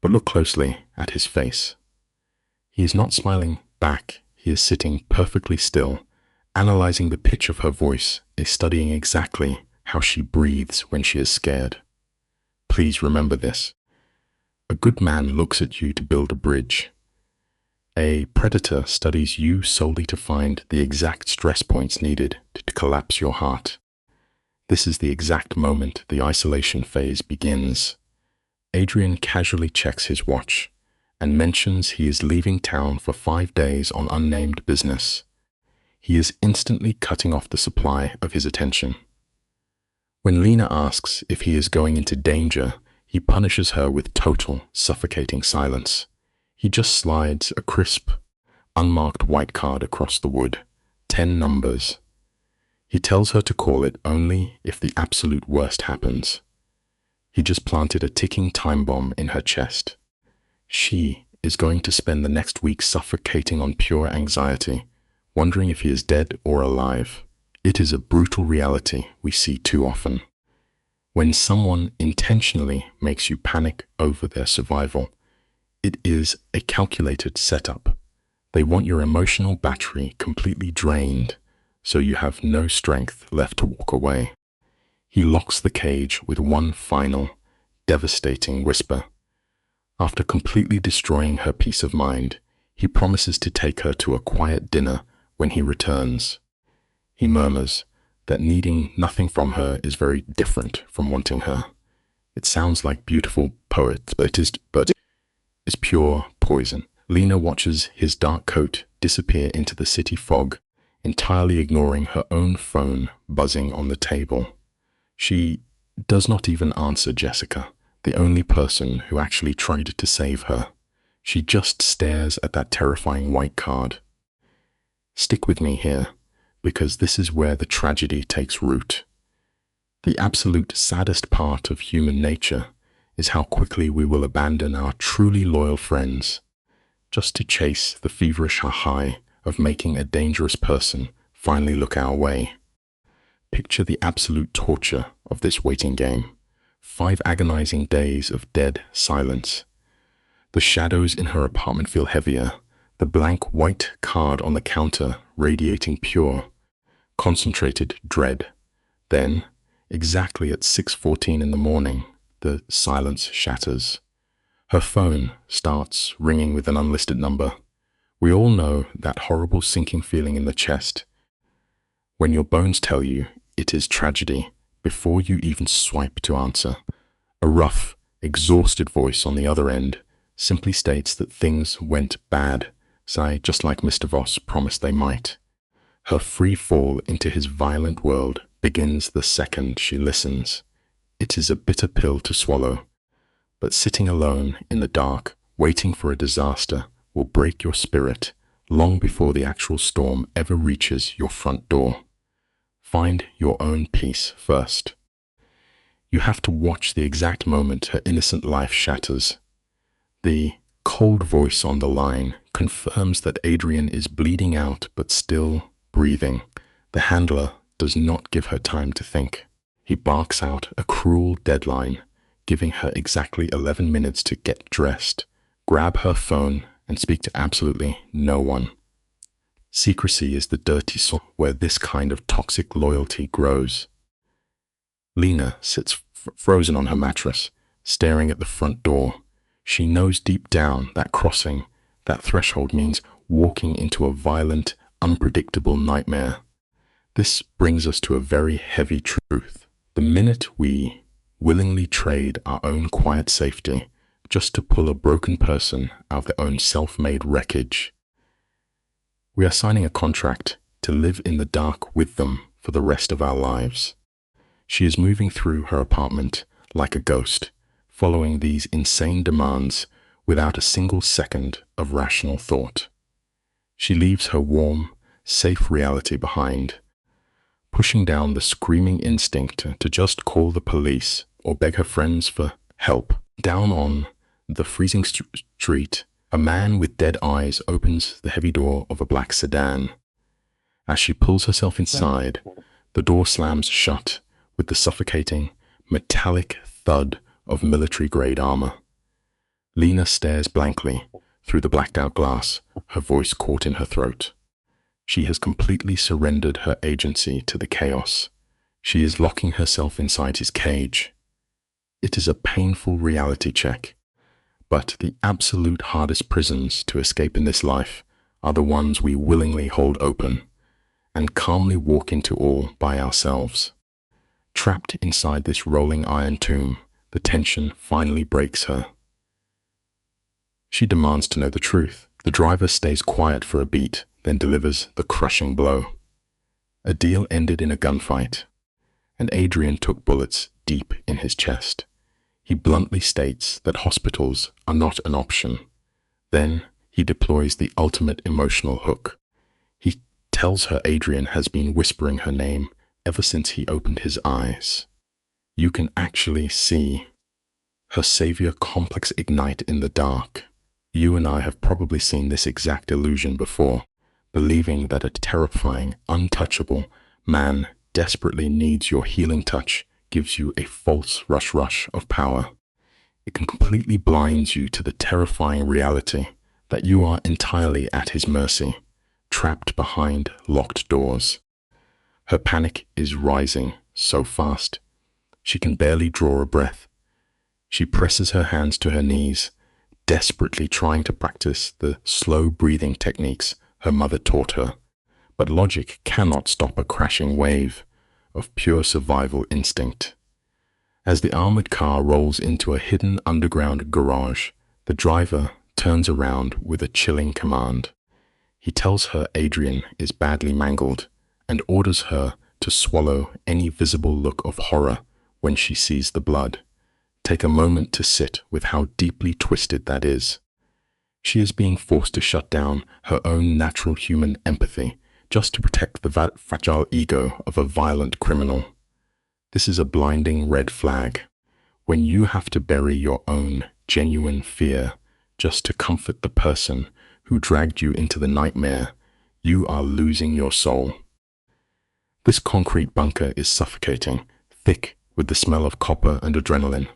But look closely at his face. He is not smiling back. He is sitting perfectly still, analyzing the pitch of her voice, is studying exactly how she breathes when she is scared. Please remember this. A good man looks at you to build a bridge. A predator studies you solely to find the exact stress points needed to collapse your heart. This is the exact moment the isolation phase begins. Adrian casually checks his watch and mentions he is leaving town for 5 days on unnamed business. He is instantly cutting off the supply of his attention. When Lena asks if he is going into danger, he punishes her with total, suffocating silence. He just slides a crisp, unmarked white card across the wood, 10 numbers. He tells her to call it only if the absolute worst happens. He just planted a ticking time bomb in her chest. She is going to spend the next week suffocating on pure anxiety, wondering if he is dead or alive. It is a brutal reality we see too often. When someone intentionally makes you panic over their survival, it is a calculated setup. They want your emotional battery completely drained, so you have no strength left to walk away. He locks the cage with one final, devastating whisper. After completely destroying her peace of mind, he promises to take her to a quiet dinner when he returns. He murmurs that needing nothing from her is very different from wanting her. It sounds like beautiful poets, but it's pure poison. Lena watches his dark coat disappear into the city fog, entirely ignoring her own phone buzzing on the table. She does not even answer Jessica, the only person who actually tried to save her. She just stares at that terrifying white card. Stick with me here, because this is where the tragedy takes root. The absolute saddest part of human nature is how quickly we will abandon our truly loyal friends, just to chase the feverish high of making a dangerous person finally look our way. Picture the absolute torture of this waiting game. 5 agonizing days of dead silence. The shadows in her apartment feel heavier, the blank white card on the counter radiating pure, concentrated dread. Then, exactly at 6:14 in the morning, the silence shatters. Her phone starts ringing with an unlisted number. We all know that horrible sinking feeling in the chest when your bones tell you it is tragedy before you even swipe to answer. A rough, exhausted voice on the other end simply states that things went bad, sigh just like Mr. Voss promised they might. Her free fall into his violent world begins the second she listens. It is a bitter pill to swallow, but sitting alone in the dark, waiting for a disaster, will break your spirit long before the actual storm ever reaches your front door. Find your own peace first. You have to watch the exact moment her innocent life shatters. The cold voice on the line confirms that Adrian is bleeding out but still breathing. The handler does not give her time to think. He barks out a cruel deadline, giving her exactly 11 minutes to get dressed, grab her phone, and speak to absolutely no one. Secrecy is the dirty soil where this kind of toxic loyalty grows. Lena sits frozen on her mattress, staring at the front door. She knows deep down that crossing that threshold means walking into a violent, unpredictable nightmare. This brings us to a very heavy truth. The minute we willingly trade our own quiet safety just to pull a broken person out of their own self-made wreckage, we are signing a contract to live in the dark with them for the rest of our lives. She is moving through her apartment like a ghost, following these insane demands without a single second of rational thought. She leaves her warm, safe reality behind, pushing down the screaming instinct to just call the police or beg her friends for help. Down on the freezing street, a man with dead eyes opens the heavy door of a black sedan. As she pulls herself inside, the door slams shut with the suffocating, metallic thud of military-grade armor. Lena stares blankly through the blacked-out glass, her voice caught in her throat. She has completely surrendered her agency to the chaos. She is locking herself inside his cage. It is a painful reality check, but the absolute hardest prisons to escape in this life are the ones we willingly hold open and calmly walk into all by ourselves. Trapped inside this rolling iron tomb, the tension finally breaks her. She demands to know the truth. The driver stays quiet for a beat, then delivers the crushing blow. A deal ended in a gunfight, and Adrian took bullets deep in his chest. He bluntly states that hospitals are not an option. Then he deploys the ultimate emotional hook. He tells her Adrian has been whispering her name ever since he opened his eyes. You can actually see her savior complex ignite in the dark. You and I have probably seen this exact illusion before, believing that a terrifying, untouchable man desperately needs your healing touch gives you a false rush of power. It can completely blind you to the terrifying reality that you are entirely at his mercy, trapped behind locked doors. Her panic is rising so fast, she can barely draw a breath. She presses her hands to her knees, desperately trying to practice the slow breathing techniques her mother taught her. But logic cannot stop a crashing wave of pure survival instinct. As the armored car rolls into a hidden underground garage, the driver turns around with a chilling command. He tells her Adrian is badly mangled and orders her to swallow any visible look of horror when she sees the blood. Take a moment to sit with how deeply twisted that is. She is being forced to shut down her own natural human empathy just to protect the fragile ego of a violent criminal. This is a blinding red flag. When you have to bury your own genuine fear just to comfort the person who dragged you into the nightmare, you are losing your soul. This concrete bunker is suffocating, thick with the smell of copper and adrenaline.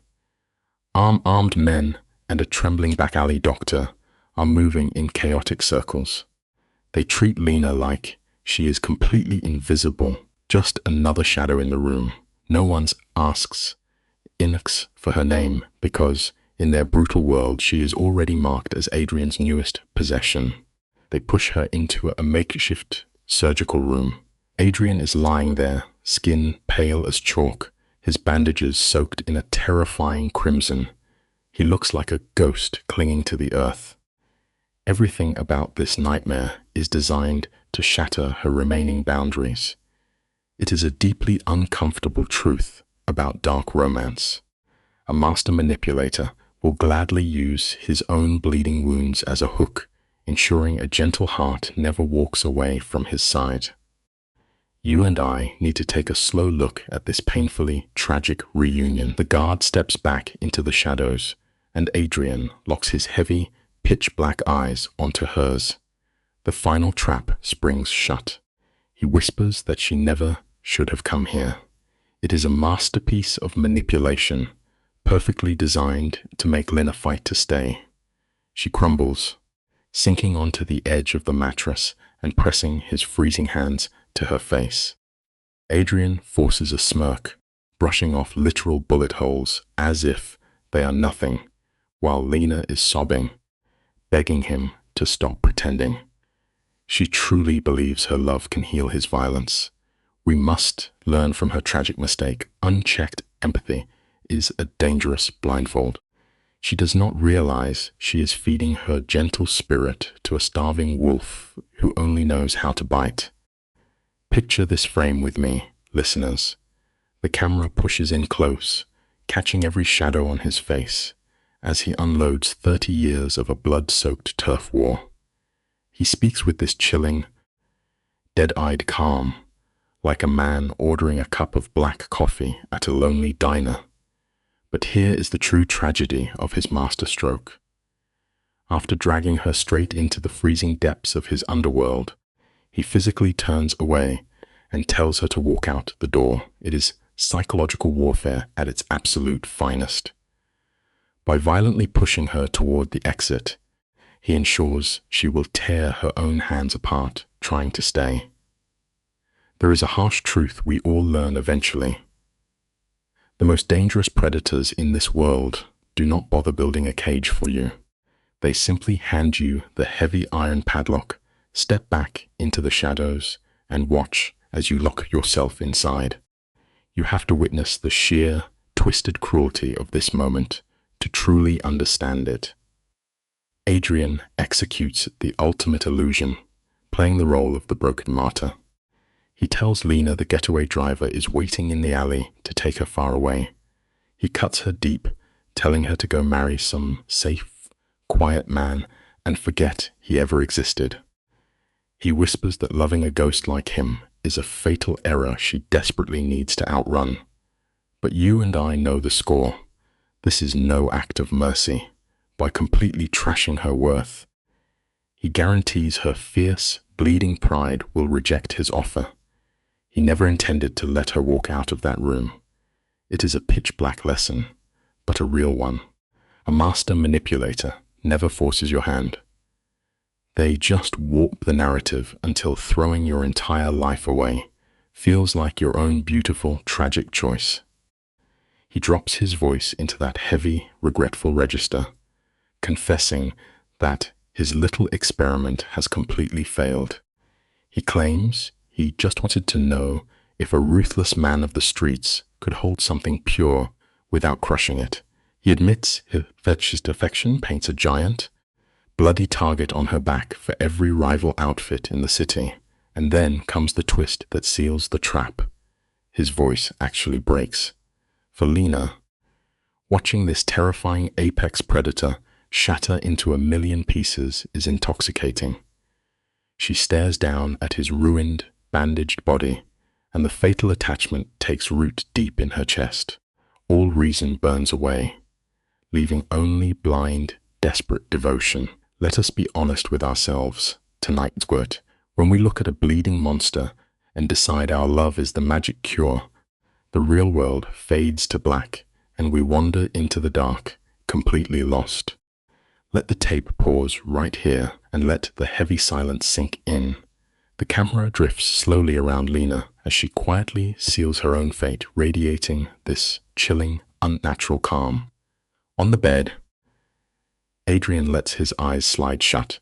Armed men and a trembling back alley doctor are moving in chaotic circles. They treat Lena like she is completely invisible, just another shadow in the room. No one asks Inux for her name because, in their brutal world, she is already marked as Adrian's newest possession. They push her into a makeshift surgical room. Adrian is lying there, skin pale as chalk, his bandages soaked in a terrifying crimson. He looks like a ghost clinging to the earth. Everything about this nightmare is designed to shatter her remaining boundaries. It is a deeply uncomfortable truth about dark romance. A master manipulator will gladly use his own bleeding wounds as a hook, ensuring a gentle heart never walks away from his side. You and I need to take a slow look at this painfully tragic reunion. The guard steps back into the shadows, and Adrian locks his heavy, pitch-black eyes onto hers. The final trap springs shut. He whispers that she never should have come here. It is a masterpiece of manipulation, perfectly designed to make Lina fight to stay. She crumbles, sinking onto the edge of the mattress and pressing his freezing hands to her face. Adrian forces a smirk, brushing off literal bullet holes as if they are nothing, while Lina is sobbing, begging him to stop pretending. She truly believes her love can heal his violence. We must learn from her tragic mistake. Unchecked empathy is a dangerous blindfold. She does not realize she is feeding her gentle spirit to a starving wolf who only knows how to bite. Picture this frame with me, listeners. The camera pushes in close, catching every shadow on his face as he unloads 30 years of a blood-soaked turf war. He speaks with this chilling, dead-eyed calm, like a man ordering a cup of black coffee at a lonely diner. But here is the true tragedy of his masterstroke. After dragging her straight into the freezing depths of his underworld, he physically turns away and tells her to walk out the door. It is psychological warfare at its absolute finest. By violently pushing her toward the exit, he ensures she will tear her own hands apart, trying to stay. There is a harsh truth we all learn eventually. The most dangerous predators in this world do not bother building a cage for you. They simply hand you the heavy iron padlock, step back into the shadows, and watch as you lock yourself inside. You have to witness the sheer, twisted cruelty of this moment to truly understand it. Adrian executes the ultimate illusion, playing the role of the broken martyr. He tells Lina the getaway driver is waiting in the alley to take her far away. He cuts her deep, telling her to go marry some safe, quiet man and forget he ever existed. He whispers that loving a ghost like him is a fatal error she desperately needs to outrun. But you and I know the score. This is no act of mercy. By completely trashing her worth, he guarantees her fierce, bleeding pride will reject his offer. He never intended to let her walk out of that room. It is a pitch-black lesson, but a real one. A master manipulator never forces your hand. They just warp the narrative until throwing your entire life away feels like your own beautiful, tragic choice. He drops his voice into that heavy, regretful register, confessing that his little experiment has completely failed. He claims he just wanted to know if a ruthless man of the streets could hold something pure without crushing it. He admits his affection paints a giant, bloody target on her back for every rival outfit in the city. And then comes the twist that seals the trap. His voice actually breaks. For Lina, watching this terrifying apex predator shatter into a million pieces is intoxicating. She stares down at his ruined, bandaged body, and the fatal attachment takes root deep in her chest. All reason burns away, leaving only blind, desperate devotion. Let us be honest with ourselves tonight, Squirt. When we look at a bleeding monster and decide our love is the magic cure, the real world fades to black and we wander into the dark, completely lost. Let the tape pause right here and let the heavy silence sink in. The camera drifts slowly around Lina as she quietly seals her own fate, radiating this chilling, unnatural calm. On the bed, Adrian lets his eyes slide shut,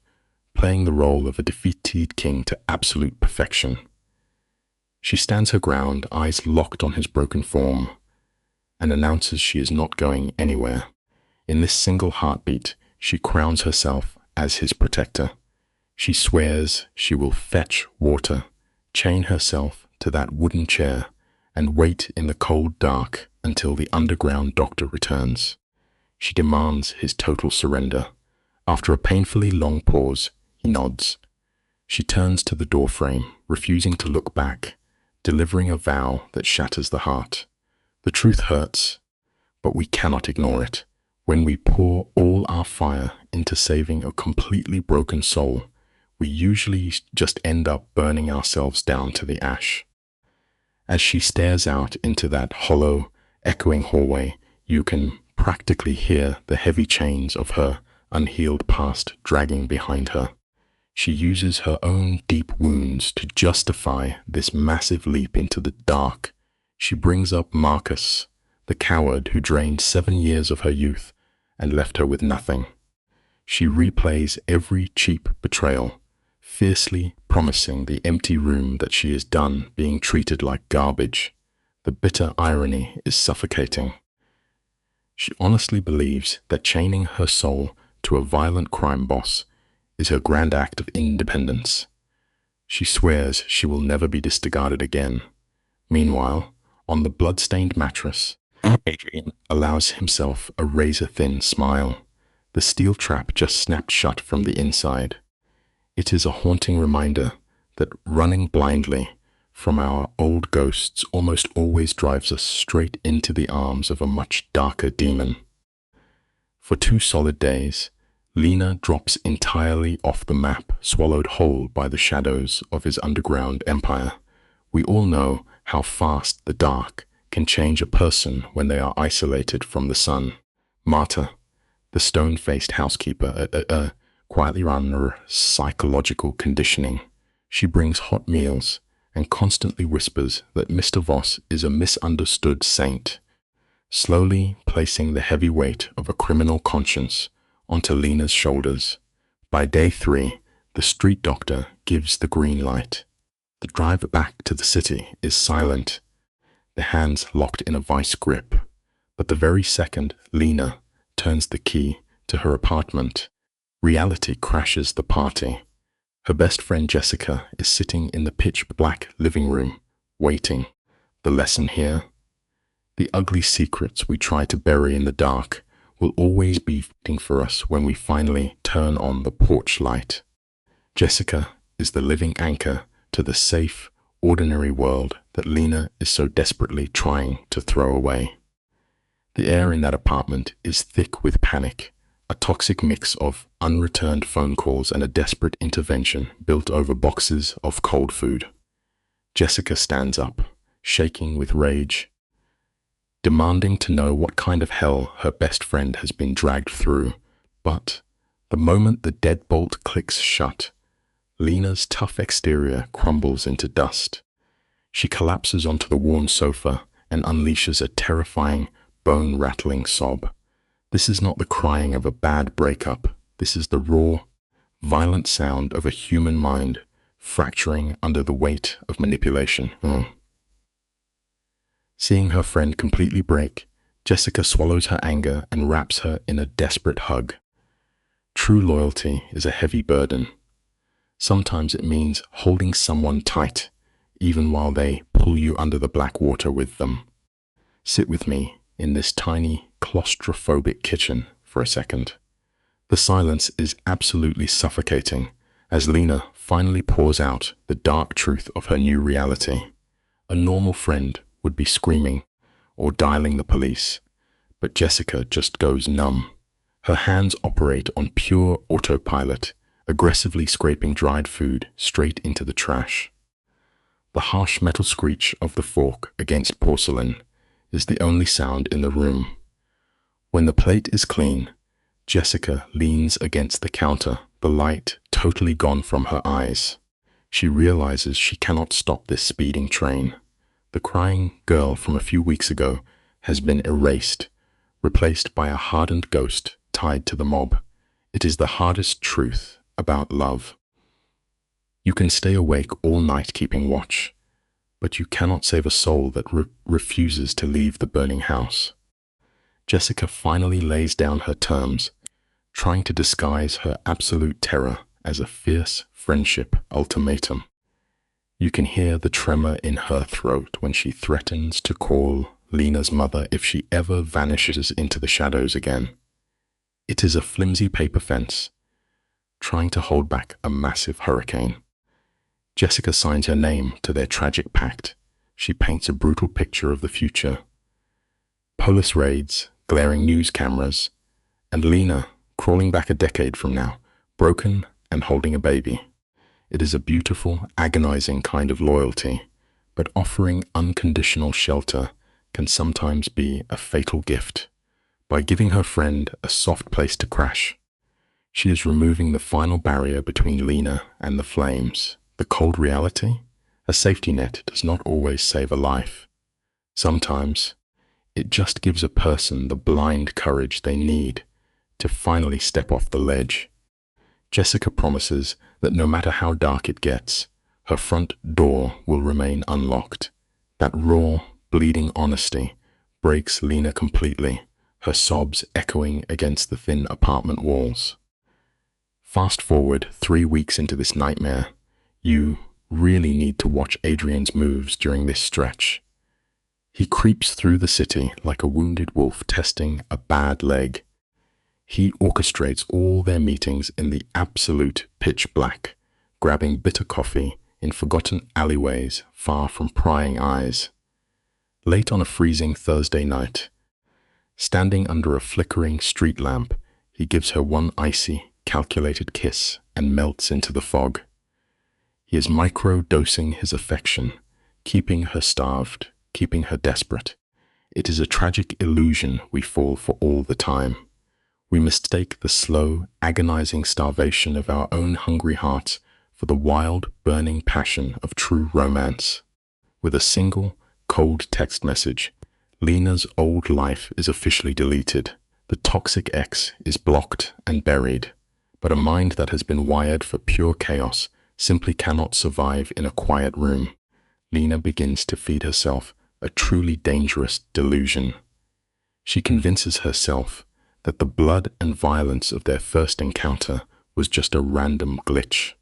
playing the role of a defeated king to absolute perfection. She stands her ground, eyes locked on his broken form, and announces she is not going anywhere. In this single heartbeat, she crowns herself as his protector. She swears she will fetch water, chain herself to that wooden chair, and wait in the cold dark until the underground doctor returns. She demands his total surrender. After a painfully long pause, he nods. She turns to the doorframe, refusing to look back, delivering a vow that shatters the heart. The truth hurts, but we cannot ignore it. When we pour all our fire into saving a completely broken soul, we usually just end up burning ourselves down to the ash. As she stares out into that hollow, echoing hallway, you can practically hear the heavy chains of her unhealed past dragging behind her. She uses her own deep wounds to justify this massive leap into the dark. She brings up Marcus, the coward who drained 7 years of her youth and left her with nothing. She replays every cheap betrayal, fiercely promising the empty room that she is done being treated like garbage. The bitter irony is suffocating. She honestly believes that chaining her soul to a violent crime boss is her grand act of independence. She swears she will never be disregarded again. Meanwhile, on the blood-stained mattress, Adrian allows himself a razor-thin smile. The steel trap just snapped shut from the inside. It is a haunting reminder that running blindly from our old ghosts almost always drives us straight into the arms of a much darker demon. For 2 solid days, Lena drops entirely off the map, swallowed whole by the shadows of his underground empire. We all know how fast the dark can change a person when they are isolated from the sun. Marta, the stone-faced housekeeper, quietly ran her psychological conditioning. She brings hot meals and constantly whispers that Mr. Voss is a misunderstood saint, slowly placing the heavy weight of a criminal conscience onto Lena's shoulders. By day 3, the street doctor gives the green light. The drive back to the city is silent, the hands locked in a vice grip. But the very second Lena turns the key to her apartment, reality crashes the party. Her best friend Jessica is sitting in the pitch-black living room, waiting. The lesson here? The ugly secrets we try to bury in the dark will always be waiting for us when we finally turn on the porch light. Jessica is the living anchor to the safe, ordinary world that Lena is so desperately trying to throw away. The air in that apartment is thick with panic, a toxic mix of unreturned phone calls and a desperate intervention built over boxes of cold food. Jessica stands up, shaking with rage, demanding to know what kind of hell her best friend has been dragged through. But the moment the deadbolt clicks shut, Lena's tough exterior crumbles into dust. She collapses onto the worn sofa and unleashes a terrifying, bone-rattling sob. This is not the crying of a bad breakup. This is the raw, violent sound of a human mind fracturing under the weight of manipulation. Seeing her friend completely break, Jessica swallows her anger and wraps her in a desperate hug. True loyalty is a heavy burden. Sometimes it means holding someone tight, even while they pull you under the black water with them. Sit with me in this tiny, claustrophobic kitchen for a second. The silence is absolutely suffocating as Lena finally pours out the dark truth of her new reality. A normal friend would be screaming or dialing the police, but Jessica just goes numb. Her hands operate on pure autopilot, aggressively scraping dried food straight into the trash. The harsh metal screech of the fork against porcelain is the only sound in the room. When the plate is clean, Jessica leans against the counter, the light totally gone from her eyes. She realizes she cannot stop this speeding train. The crying girl from a few weeks ago has been erased, replaced by a hardened ghost tied to the mob. It is the hardest truth about love. You can stay awake all night keeping watch, but you cannot save a soul that refuses to leave the burning house. Jessica finally lays down her terms, trying to disguise her absolute terror as a fierce friendship ultimatum. You can hear the tremor in her throat when she threatens to call Lena's mother if she ever vanishes into the shadows again. It is a flimsy paper fence, trying to hold back a massive hurricane. Jessica signs her name to their tragic pact. She paints a brutal picture of the future. Police raids, glaring news cameras, and Lena crawling back a decade from now, broken and holding a baby. It is a beautiful, agonizing kind of loyalty, but offering unconditional shelter can sometimes be a fatal gift. By giving her friend a soft place to crash, she is removing the final barrier between Lena and the flames. The cold reality? A safety net does not always save a life. Sometimes, it just gives a person the blind courage they need to finally step off the ledge. Jessica promises that no matter how dark it gets, her front door will remain unlocked. That raw, bleeding honesty breaks Lena completely, her sobs echoing against the thin apartment walls. Fast forward 3 weeks into this nightmare. You really need to watch Adrian's moves during this stretch. He creeps through the city like a wounded wolf testing a bad leg. He orchestrates all their meetings in the absolute pitch black, grabbing bitter coffee in forgotten alleyways far from prying eyes. Late on a freezing Thursday night, standing under a flickering street lamp, he gives her one icy, calculated kiss and melts into the fog. He is micro-dosing his affection, keeping her starved, keeping her desperate. It is a tragic illusion we fall for all the time. We mistake the slow, agonizing starvation of our own hungry hearts for the wild, burning passion of true romance. With a single, cold text message, Lena's old life is officially deleted. The toxic ex is blocked and buried. But a mind that has been wired for pure chaos simply cannot survive in a quiet room. Lena begins to feed herself a truly dangerous delusion. She convinces herself that the blood and violence of their first encounter was just a random glitch.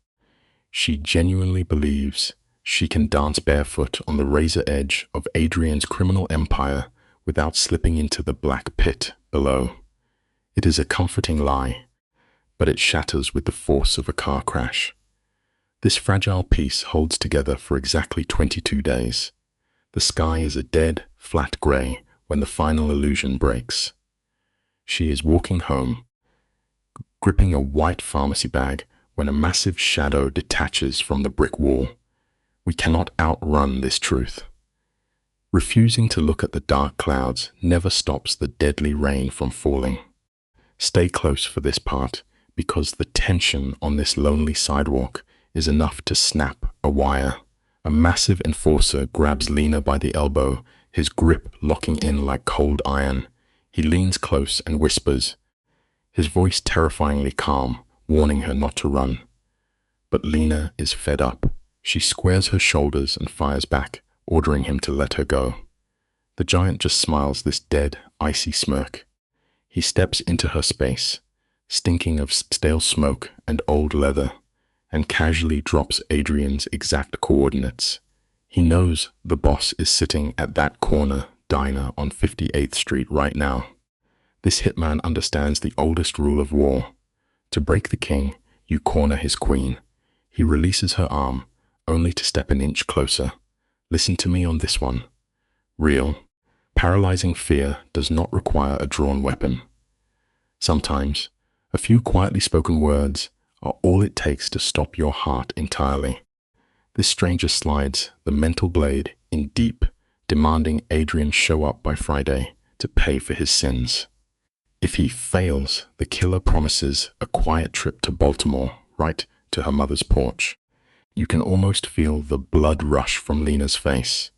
She genuinely believes she can dance barefoot on the razor edge of Adrian's criminal empire without slipping into the black pit below. It is a comforting lie, but it shatters with the force of a car crash. This fragile piece holds together for exactly 22 days. The sky is a dead, flat gray when the final illusion breaks. She is walking home, gripping a white pharmacy bag when a massive shadow detaches from the brick wall. We cannot outrun this truth. Refusing to look at the dark clouds never stops the deadly rain from falling. Stay close for this part, because the tension on this lonely sidewalk is enough to snap a wire. A massive enforcer grabs Lena by the elbow, his grip locking in like cold iron. He leans close and whispers, his voice terrifyingly calm, warning her not to run. But Lena is fed up. She squares her shoulders and fires back, ordering him to let her go. The giant just smiles this dead, icy smirk. He steps into her space, stinking of stale smoke and old leather, and casually drops Adrian's exact coordinates. He knows the boss is sitting at that corner diner on 58th Street right now. This hitman understands the oldest rule of war. To break the king, you corner his queen. He releases her arm, only to step an inch closer. Listen to me on this one. Real, paralyzing fear does not require a drawn weapon. Sometimes, a few quietly spoken words are all it takes to stop your heart entirely. This stranger slides the mental blade in deep, demanding Adrian show up by Friday to pay for his sins. If he fails, the killer promises a quiet trip to Baltimore, right to her mother's porch. You can almost feel the blood rush from Lena's face.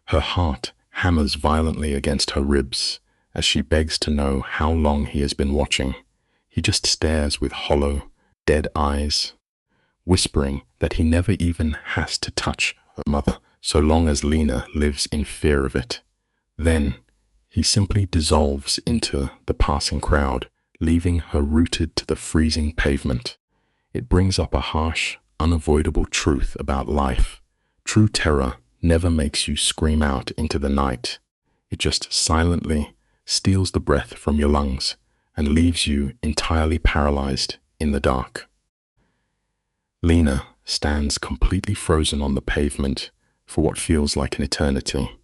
Her heart hammers violently against her ribs as she begs to know how long he has been watching. He just stares with hollow, dead eyes, whispering that he never even has to touch her mother so long as Lena lives in fear of it. Then, he simply dissolves into the passing crowd, leaving her rooted to the freezing pavement. It brings up a harsh, unavoidable truth about life. True terror never makes you scream out into the night. It just silently steals the breath from your lungs and leaves you entirely paralyzed in the dark. Lena stands completely frozen on the pavement for what feels like an eternity.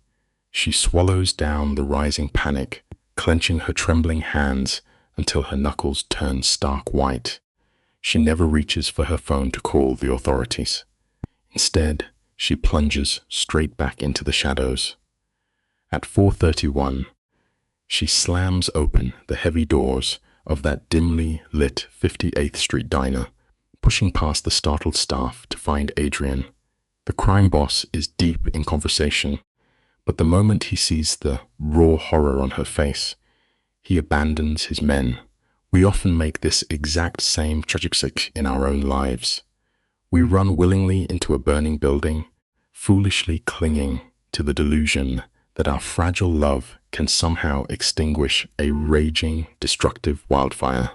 She swallows down the rising panic, clenching her trembling hands until her knuckles turn stark white. She never reaches for her phone to call the authorities. Instead, she plunges straight back into the shadows. At 4:31, she slams open the heavy doors of that dimly lit 58th Street diner, pushing past the startled staff to find Adrian. The crime boss is deep in conversation, but the moment he sees the raw horror on her face, he abandons his men. We often make this exact same tragic in our own lives. We run willingly into a burning building, foolishly clinging to the delusion that our fragile love can somehow extinguish a raging, destructive wildfire.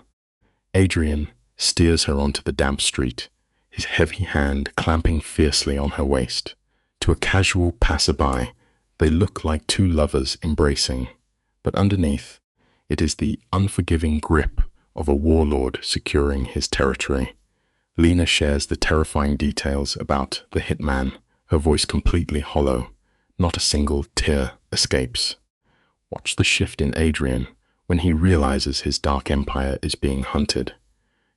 Adrian steers her onto the damp street, his heavy hand clamping fiercely on her waist. To a casual passerby, they look like two lovers embracing, but underneath, it is the unforgiving grip of a warlord securing his territory. Lena shares the terrifying details about the hitman, her voice completely hollow. Not a single tear escapes. Watch the shift in Adrian when he realizes his dark empire is being hunted.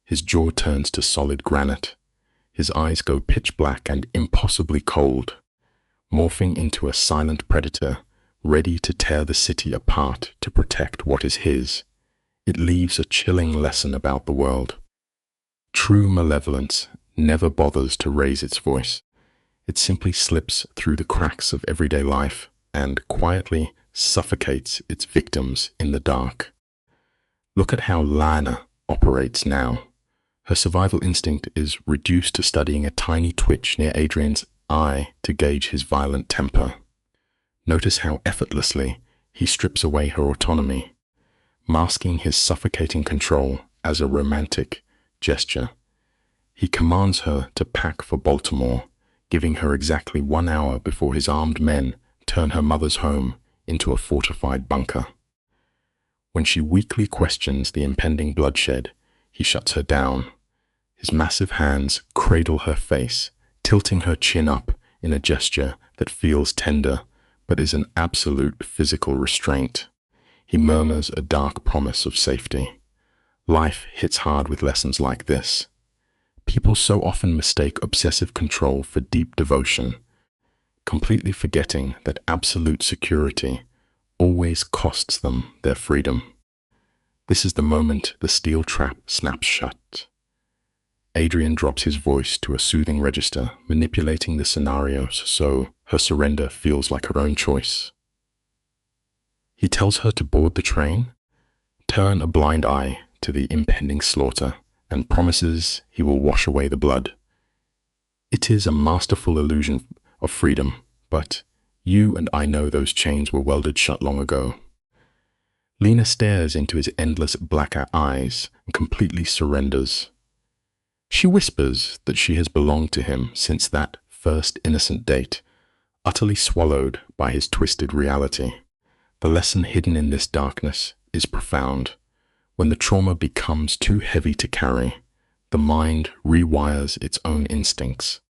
His jaw turns to solid granite. His eyes go pitch black and impossibly cold, morphing into a silent predator ready to tear the city apart to protect what is his. It leaves a chilling lesson about the world. True malevolence never bothers to raise its voice. It simply slips through the cracks of everyday life and quietly suffocates its victims in the dark. Look at how Lana operates now. Her survival instinct is reduced to studying a tiny twitch near Adrian's eye to gauge his violent temper. Notice how effortlessly he strips away her autonomy, masking his suffocating control as a romantic gesture. He commands her to pack for Baltimore, giving her exactly 1 hour before his armed men turn her mother's home into a fortified bunker. When she weakly questions the impending bloodshed, he shuts her down. His massive hands cradle her face, tilting her chin up in a gesture that feels tender but is an absolute physical restraint. He murmurs a dark promise of safety. Life hits hard with lessons like this. People so often mistake obsessive control for deep devotion, completely forgetting that absolute security always costs them their freedom. This is the moment the steel trap snaps shut. Adrian drops his voice to a soothing register, manipulating the scenarios so her surrender feels like her own choice. He tells her to board the train, turn a blind eye to the impending slaughter, and promises he will wash away the blood. It is a masterful illusion of freedom, but you and I know those chains were welded shut long ago. Lena stares into his endless black eyes and completely surrenders. She whispers that she has belonged to him since that first innocent date, utterly swallowed by his twisted reality. The lesson hidden in this darkness is profound. When the trauma becomes too heavy to carry, the mind rewires its own instincts.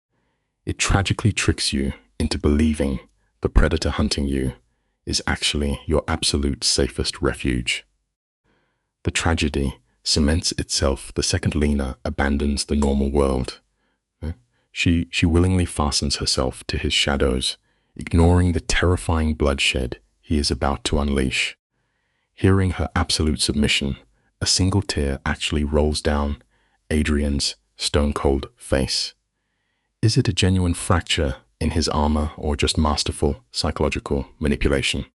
It tragically tricks you into believing the predator hunting you is actually your absolute safest refuge. The tragedy cements itself the second Lena abandons the normal world. She willingly fastens herself to his shadows, ignoring the terrifying bloodshed he is about to unleash. Hearing her absolute submission, a single tear actually rolls down Adrian's stone-cold face. Is it a genuine fracture in his armor or just masterful psychological manipulation?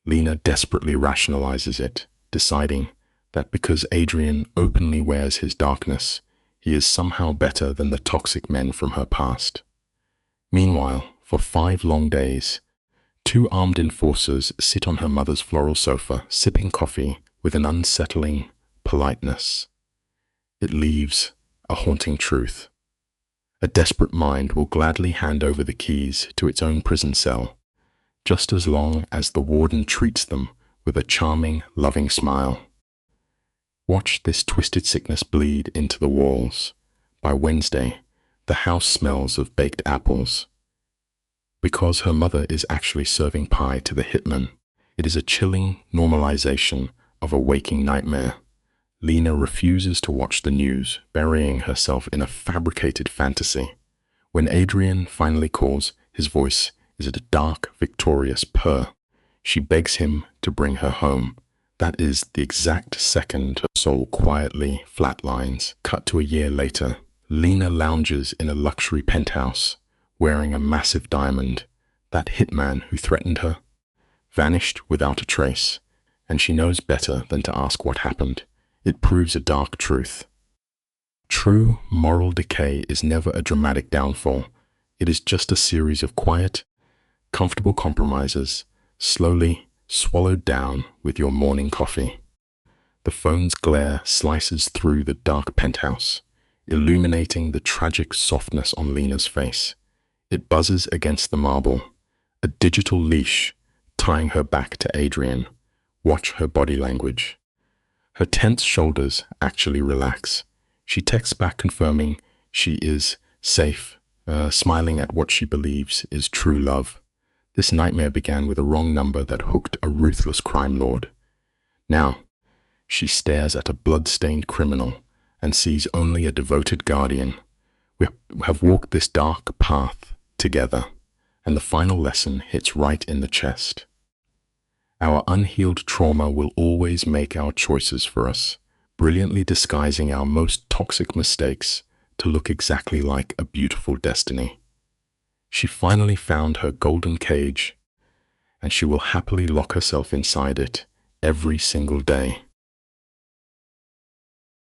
Lena desperately rationalizes it, deciding that because Adrian openly wears his darkness, he is somehow better than the toxic men from her past. Meanwhile, for 5 long days, 2 armed enforcers sit on her mother's floral sofa, sipping coffee with an unsettling politeness. It leaves a haunting truth. A desperate mind will gladly hand over the keys to its own prison cell, just as long as the warden treats them with a charming, loving smile. Watch this twisted sickness bleed into the walls. By Wednesday, the house smells of baked apples. Because her mother is actually serving pie to the hitman, it is a chilling normalization of a waking nightmare. Lena refuses to watch the news, burying herself in a fabricated fantasy. When Adrian finally calls, his voice is a dark, victorious purr. She begs him to bring her home. That is the exact second her soul quietly flatlines. Cut to a year later, Lena lounges in a luxury penthouse, wearing a massive diamond. That hitman who threatened her vanished without a trace, and she knows better than to ask what happened. It proves a dark truth. True moral decay is never a dramatic downfall. It is just a series of quiet, comfortable compromises, slowly swallowed down with your morning coffee. The phone's glare slices through the dark penthouse, illuminating the tragic softness on Lena's face. It buzzes against the marble, a digital leash tying her back to Adrian. Watch her body language. Her tense shoulders actually relax. She texts back confirming she is safe, smiling at what she believes is true love. This nightmare began with a wrong number that hooked a ruthless crime lord. Now, she stares at a blood-stained criminal and sees only a devoted guardian. We have walked this dark path together, and the final lesson hits right in the chest. Our unhealed trauma will always make our choices for us, brilliantly disguising our most toxic mistakes to look exactly like a beautiful destiny. She finally found her golden cage, and she will happily lock herself inside it every single day.